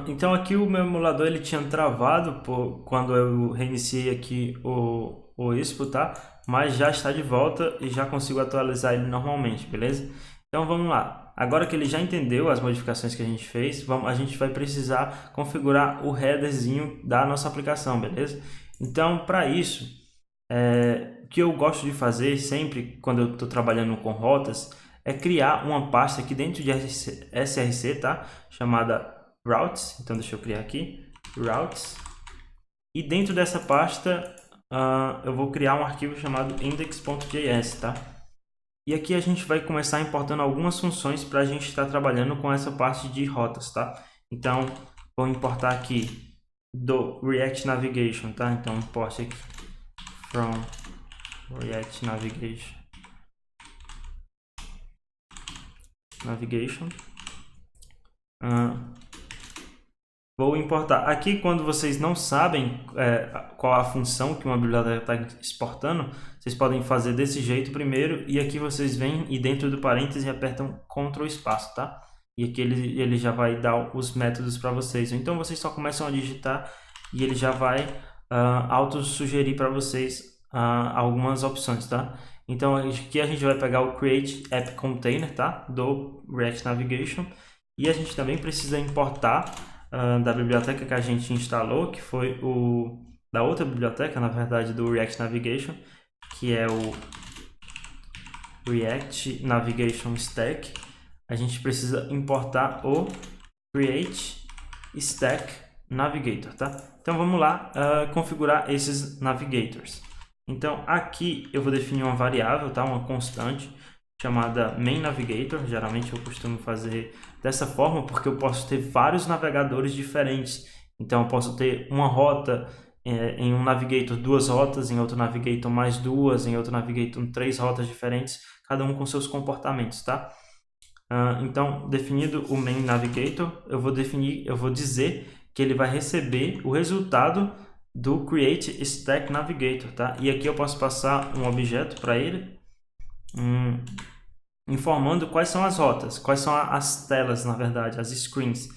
Então aqui o meu emulador ele tinha travado quando eu reiniciei aqui o Expo, tá? Mas já está de volta e já consigo atualizar ele normalmente, beleza? Então vamos lá. Agora que ele já entendeu as modificações que a gente fez, a gente vai precisar configurar o headerzinho da nossa aplicação, beleza? Então para isso, o que eu gosto de fazer sempre quando eu estou trabalhando com rotas é criar uma pasta aqui dentro de SRC, tá? Chamada routes. Então deixa eu criar aqui routes e dentro dessa pasta eu vou criar um arquivo chamado index.js, tá? E aqui a gente vai começar importando algumas funções para a gente estar trabalhando com essa parte de rotas, tá? Então vou importar aqui do React Navigation, tá? Então import aqui from React Navigation. Vou importar. Aqui, quando vocês não sabem qual a função que uma biblioteca está exportando, vocês podem fazer desse jeito primeiro, e aqui vocês vêm e dentro do parêntese apertam Ctrl espaço, tá? E aqui ele já vai dar os métodos para vocês. Então, vocês só começam a digitar e ele já vai auto-sugerir para vocês algumas opções, tá? Então, aqui a gente vai pegar o Create App Container, tá? Do React Navigation. E a gente também precisa importar da biblioteca que a gente instalou, que foi da outra biblioteca, na verdade, do React Navigation, que é o React Navigation Stack. A gente precisa importar o Create Stack Navigator, tá? Então vamos lá configurar esses navigators. Então aqui eu vou definir uma variável, tá? Uma constante chamada main navigator. Geralmente eu costumo fazer dessa forma porque eu posso ter vários navegadores diferentes. Então eu posso ter uma rota em um navigator, 2 rotas, em outro navigator mais 2, em outro navigator 3 rotas diferentes, cada um com seus comportamentos, tá? Então, definido o main navigator, eu vou dizer que ele vai receber o resultado do create stack navigator, tá? E aqui eu posso passar um objeto para ele, informando quais são as rotas, quais são as telas, na verdade, as screens.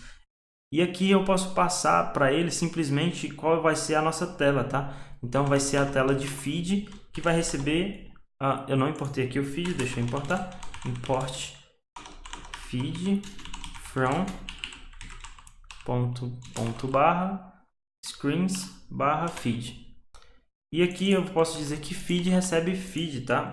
E aqui eu posso passar para ele simplesmente qual vai ser a nossa tela, tá? Então vai ser a tela de feed que vai receber... eu não importei aqui o feed, deixa eu importar. Import feed from screens feed. E aqui eu posso dizer que feed recebe feed, tá?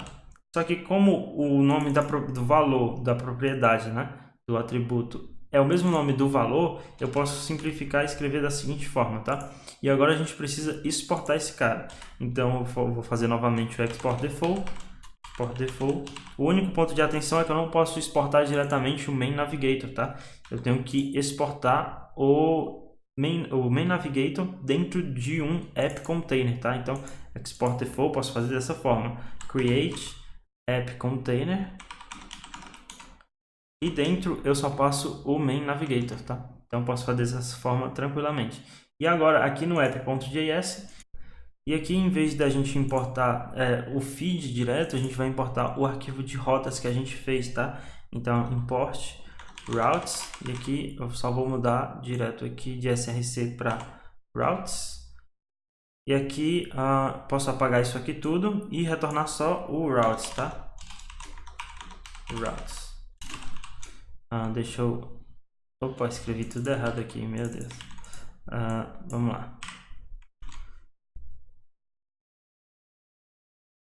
Só que como o nome do valor da propriedade, né, do atributo é o mesmo nome do valor, eu posso simplificar e escrever da seguinte forma, tá? E agora a gente precisa exportar esse cara. Então eu vou fazer novamente o export default. O único ponto de atenção é que eu não posso exportar diretamente o main navigator, tá? Eu tenho que exportar o main navigator dentro de um app container, tá? Então export default posso fazer dessa forma: create app container, e dentro eu só passo o main navigator, tá? Então posso fazer dessa forma tranquilamente. E agora aqui no app.js, e aqui em vez da gente importar o feed direto, a gente vai importar o arquivo de rotas que a gente fez, tá? Então import routes, e aqui eu só vou mudar direto aqui de src para routes. E aqui posso apagar isso aqui tudo e retornar só o routes, tá? Routes. Deixa eu... Opa, escrevi tudo errado aqui, meu Deus. Vamos lá.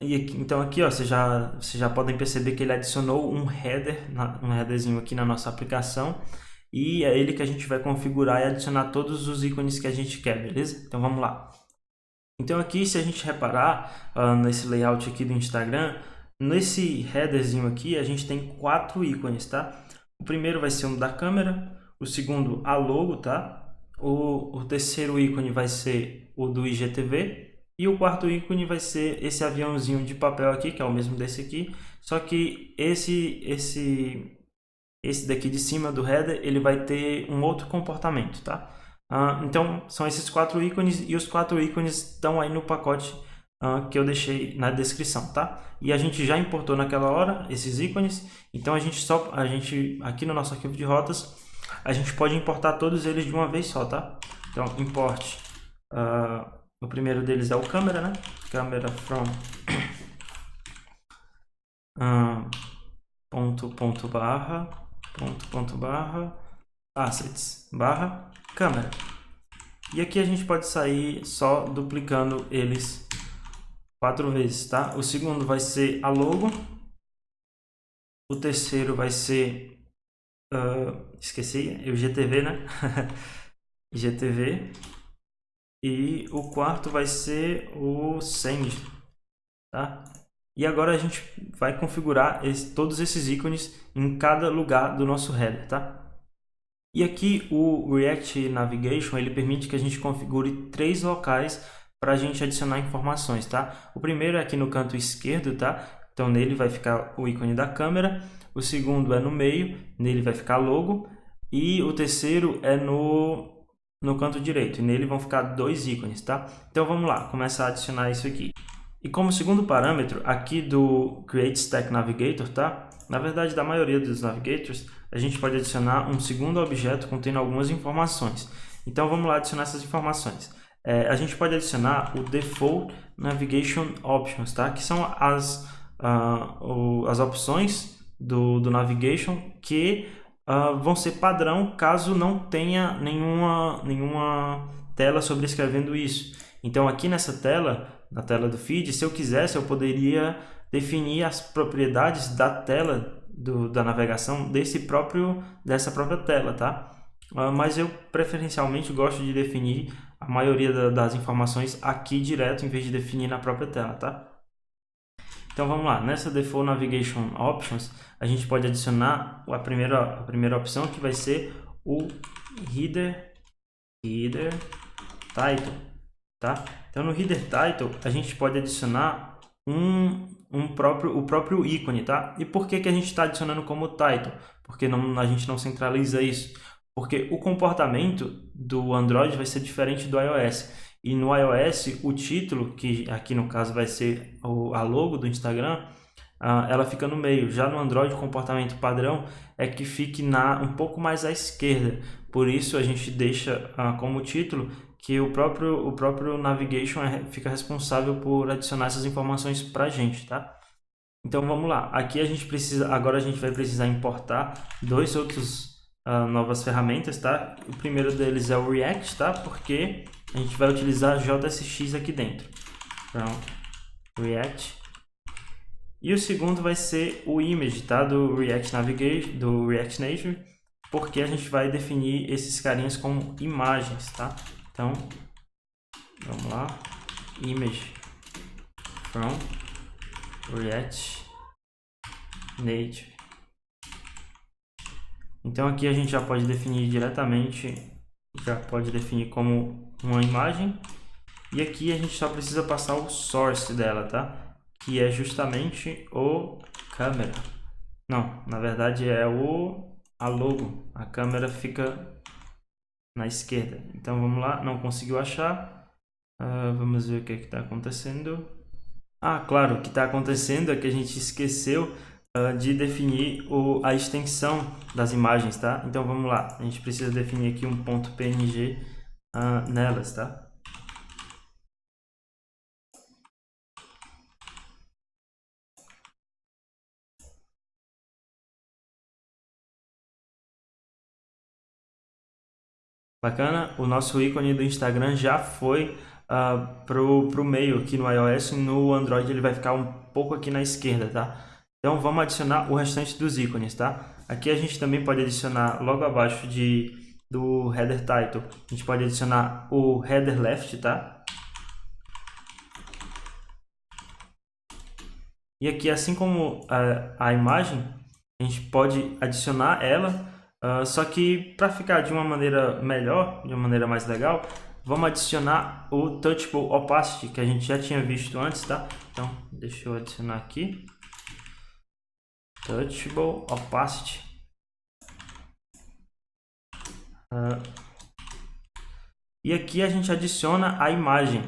E aqui, então aqui, ó, vocês já podem perceber que ele adicionou um headerzinho aqui na nossa aplicação. e é ele que a gente vai configurar e adicionar todos os ícones que a gente quer, beleza? Então vamos lá. Então aqui, se a gente reparar nesse layout aqui do Instagram, nesse headerzinho aqui a gente tem 4 ícones, tá? O primeiro vai ser um da câmera, o segundo a logo, tá? O terceiro ícone vai ser o do IGTV e o quarto ícone vai ser esse aviãozinho de papel aqui, que é o mesmo desse aqui, só que esse daqui de cima do header, ele vai ter um outro comportamento, tá? Então, são esses 4 ícones e os 4 ícones estão aí no pacote que eu deixei na descrição, tá? E a gente já importou naquela hora esses ícones, então a gente aqui no nosso arquivo de rotas, a gente pode importar todos eles de uma vez só, tá? Então, import, o primeiro deles é o câmera, né? Câmera from barra assets barra câmera. E aqui a gente pode sair só duplicando eles 4 vezes, tá? O segundo vai ser a logo. O terceiro vai ser... esqueci, o IGTV, né? IGTV. E o quarto vai ser o send, tá? E agora a gente vai configurar todos esses ícones em cada lugar do nosso header, tá? E aqui o React Navigation, ele permite que a gente configure 3 locais para a gente adicionar informações, tá? O primeiro é aqui no canto esquerdo, tá? Então nele vai ficar o ícone da câmera. O segundo é no meio, nele vai ficar logo. E o terceiro é no canto direito, e nele vão ficar 2 ícones, tá? Então vamos lá, começar a adicionar isso aqui. E como segundo parâmetro, aqui do Create Stack Navigator, tá? Na verdade, da maioria dos navigators, a gente pode adicionar um segundo objeto contendo algumas informações. Então vamos lá adicionar essas informações. A gente pode adicionar o Default Navigation Options, tá? Que são as opções do Navigation que vão ser padrão caso não tenha nenhuma tela sobrescrevendo isso. Então aqui nessa tela, na tela do feed, se eu quisesse, eu poderia definir as propriedades da tela da navegação dessa própria tela, tá? Mas eu preferencialmente gosto de definir a maioria das informações aqui direto, em vez de definir na própria tela, tá? Então vamos lá, nessa Default Navigation Options, a gente pode adicionar a primeira opção, que vai ser o Header Title, tá? Então no Header Title, a gente pode adicionar o próprio ícone, tá? E por que a gente está adicionando como Title? Porque a gente não centraliza isso. Porque o comportamento do Android vai ser diferente do iOS. E no iOS, o título, que aqui no caso vai ser a logo do Instagram, ela fica no meio. Já no Android, o comportamento padrão é que fique um pouco mais à esquerda. Por isso, a gente deixa como título que o próprio Navigation fica responsável por adicionar essas informações para a gente, tá? Então vamos lá. Aqui agora a gente vai precisar importar 2 outros novas ferramentas, tá? O primeiro deles é o React, tá? Porque a gente vai utilizar JSX aqui dentro. Então, React. E o segundo vai ser o Image, tá? Do React Navigation, do React Native, porque a gente vai definir esses carinhas como imagens, tá? Então, vamos lá. Image from React Native. Então aqui a gente já pode definir diretamente, já pode definir como uma imagem. E aqui a gente só precisa passar o source dela, tá? Que é justamente o câmera. Não, na verdade é a logo. A câmera fica na esquerda. Então vamos lá, não conseguiu achar. Vamos ver o que está acontecendo. Claro, o que está acontecendo é que a gente esqueceu de definir a extensão das imagens, tá? Então vamos lá, a gente precisa definir aqui um ponto PNG nelas, tá? Bacana, o nosso ícone do Instagram já foi pro meio aqui no iOS. No Android ele vai ficar um pouco aqui na esquerda, tá? Então vamos adicionar o restante dos ícones, tá? Aqui a gente também pode adicionar logo abaixo do header title, a gente pode adicionar o header left, tá? E aqui, assim como a imagem, a gente pode adicionar ela, só que para ficar de uma maneira melhor, de uma maneira mais legal, vamos adicionar o Touchable Opacity, que a gente já tinha visto antes, tá? Então, deixa eu adicionar aqui. Touchable Opacity. E aqui a gente adiciona a imagem.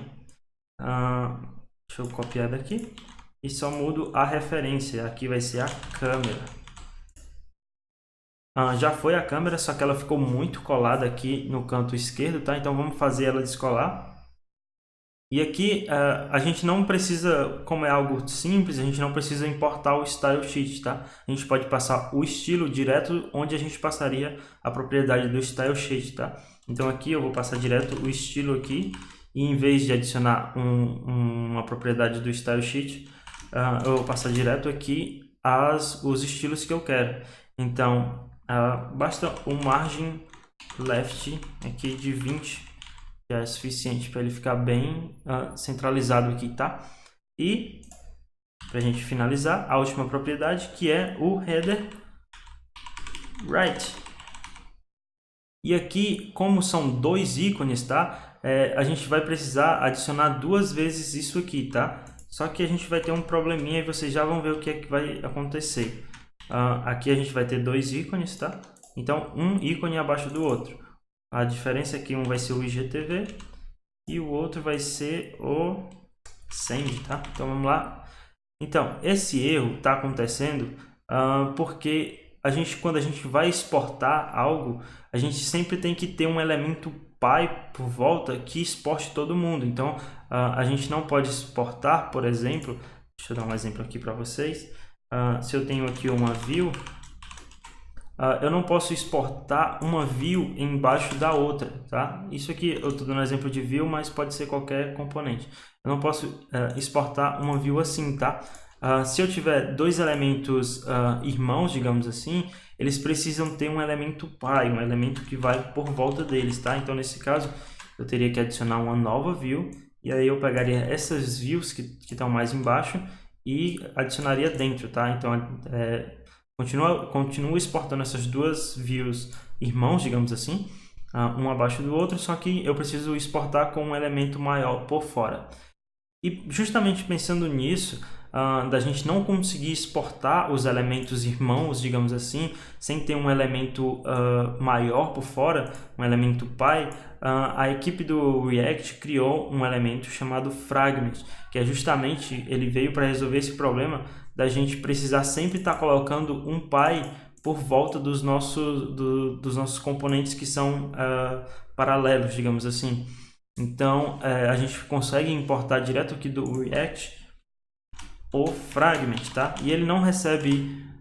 Deixa eu copiar daqui. E só mudo a referência. Aqui vai ser a câmera. Já foi a câmera, só que ela ficou muito colada aqui no canto esquerdo, tá? Então vamos fazer ela descolar. E aqui a gente não precisa, como é algo simples, a gente não precisa importar o Style Sheet, tá? A gente pode passar o estilo direto onde a gente passaria a propriedade do Style Sheet, tá? Então aqui eu vou passar direto o estilo aqui, e em vez de adicionar uma propriedade do Style Sheet, eu vou passar direto aqui os estilos que eu quero. Então basta um margin left aqui de 20, já é suficiente para ele ficar bem centralizado aqui, tá? E para a gente finalizar, a última propriedade, que é o header right. E aqui, como são dois ícones, tá? A gente vai precisar adicionar duas vezes isso aqui, tá? Só que a gente vai ter um probleminha e vocês já vão ver o que é que vai acontecer. Aqui a gente vai ter dois ícones, tá? Então, um ícone abaixo do outro. A diferença é que um vai ser o IGTV e o outro vai ser o Send, tá? Então vamos lá. Então, esse erro está acontecendo porque quando a gente vai exportar algo, a gente sempre tem que ter um elemento pai por volta que exporte todo mundo. Então, a gente não pode exportar, por exemplo, deixa eu dar um exemplo aqui para vocês. Se eu tenho aqui uma view, eu não posso exportar uma view embaixo da outra, tá? Isso aqui eu estou dando exemplo de view, mas pode ser qualquer componente. Eu não posso exportar uma view assim, tá? Se eu tiver dois elementos irmãos, digamos assim, eles precisam ter um elemento pai, um elemento que vai por volta deles, tá? Então, nesse caso, eu teria que adicionar uma nova view, e aí eu pegaria essas views que estão mais embaixo e adicionaria dentro, tá? Então, Continuo exportando essas duas views irmãos, digamos assim, um abaixo do outro, só que eu preciso exportar com um elemento maior por fora. E justamente pensando nisso, da gente não conseguir exportar os elementos irmãos, digamos assim, sem ter um elemento maior por fora, um elemento pai, a equipe do React criou um elemento chamado Fragment, que é justamente, ele veio para resolver esse problema da gente precisar sempre estar colocando um pai por volta dos nossos componentes que são paralelos, digamos assim. Então, a gente consegue importar direto aqui do React o Fragment, tá? E ele não recebe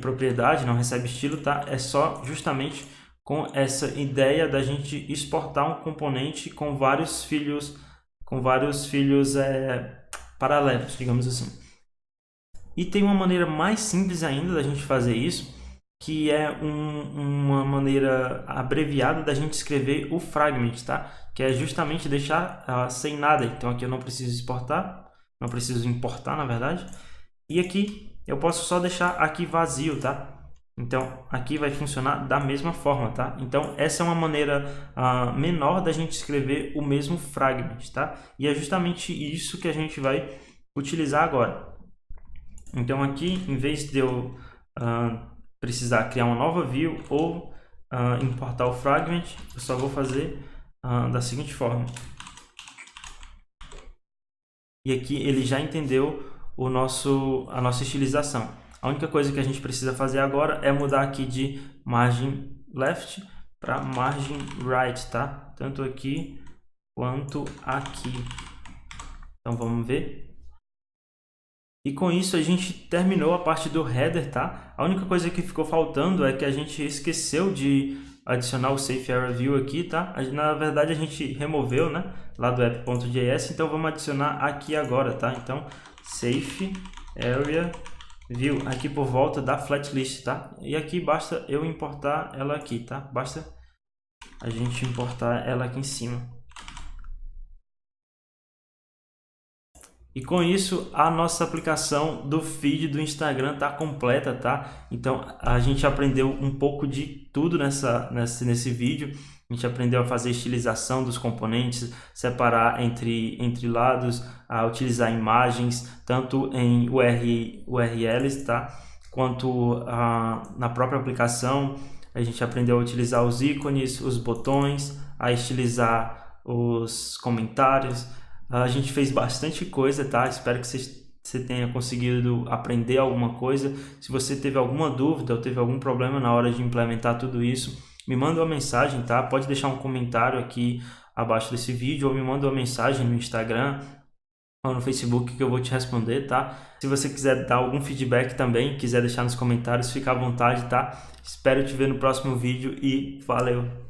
propriedade, não recebe estilo, tá? É só justamente com essa ideia da gente exportar um componente com vários filhos paralelos, digamos assim. E tem uma maneira mais simples ainda da gente fazer isso, que é uma maneira abreviada da gente escrever o fragment, tá? Que é justamente deixar sem nada. Então aqui eu não preciso exportar, não preciso importar, na verdade. E aqui eu posso só deixar aqui vazio, tá? Então aqui vai funcionar da mesma forma, tá? Então essa é uma maneira menor da gente escrever o mesmo fragment, tá? E é justamente isso que a gente vai utilizar agora. Então aqui, em vez de eu precisar criar uma nova view ou importar o fragment, eu só vou fazer da seguinte forma. E aqui ele já entendeu a nossa estilização. A única coisa que a gente precisa fazer agora é mudar aqui de margin left para margin right, tá? Tanto aqui quanto aqui. Então vamos ver. E com isso a gente terminou a parte do header, tá? A única coisa que ficou faltando é que a gente esqueceu de adicionar o Safe Area View aqui, tá? Na verdade a gente removeu, né? Lá do app.js, então vamos adicionar aqui agora, tá? Então, Safe Area view aqui por volta da flatlist, tá? E aqui basta eu importar ela aqui, tá? Basta a gente importar ela aqui em cima. E com isso, a nossa aplicação do feed do Instagram está completa, tá? Então, a gente aprendeu um pouco de tudo nesse vídeo. A gente aprendeu a fazer estilização dos componentes, separar entre lados, a utilizar imagens, tanto em URLs, tá? Quanto na própria aplicação. A gente aprendeu a utilizar os ícones, os botões, a estilizar os comentários. A gente fez bastante coisa, tá? Espero que você tenha conseguido aprender alguma coisa. Se você teve alguma dúvida ou teve algum problema na hora de implementar tudo isso, me manda uma mensagem, tá? Pode deixar um comentário aqui abaixo desse vídeo ou me manda uma mensagem no Instagram ou no Facebook que eu vou te responder, tá? Se você quiser dar algum feedback também, quiser deixar nos comentários, fica à vontade, tá? Espero te ver no próximo vídeo e valeu!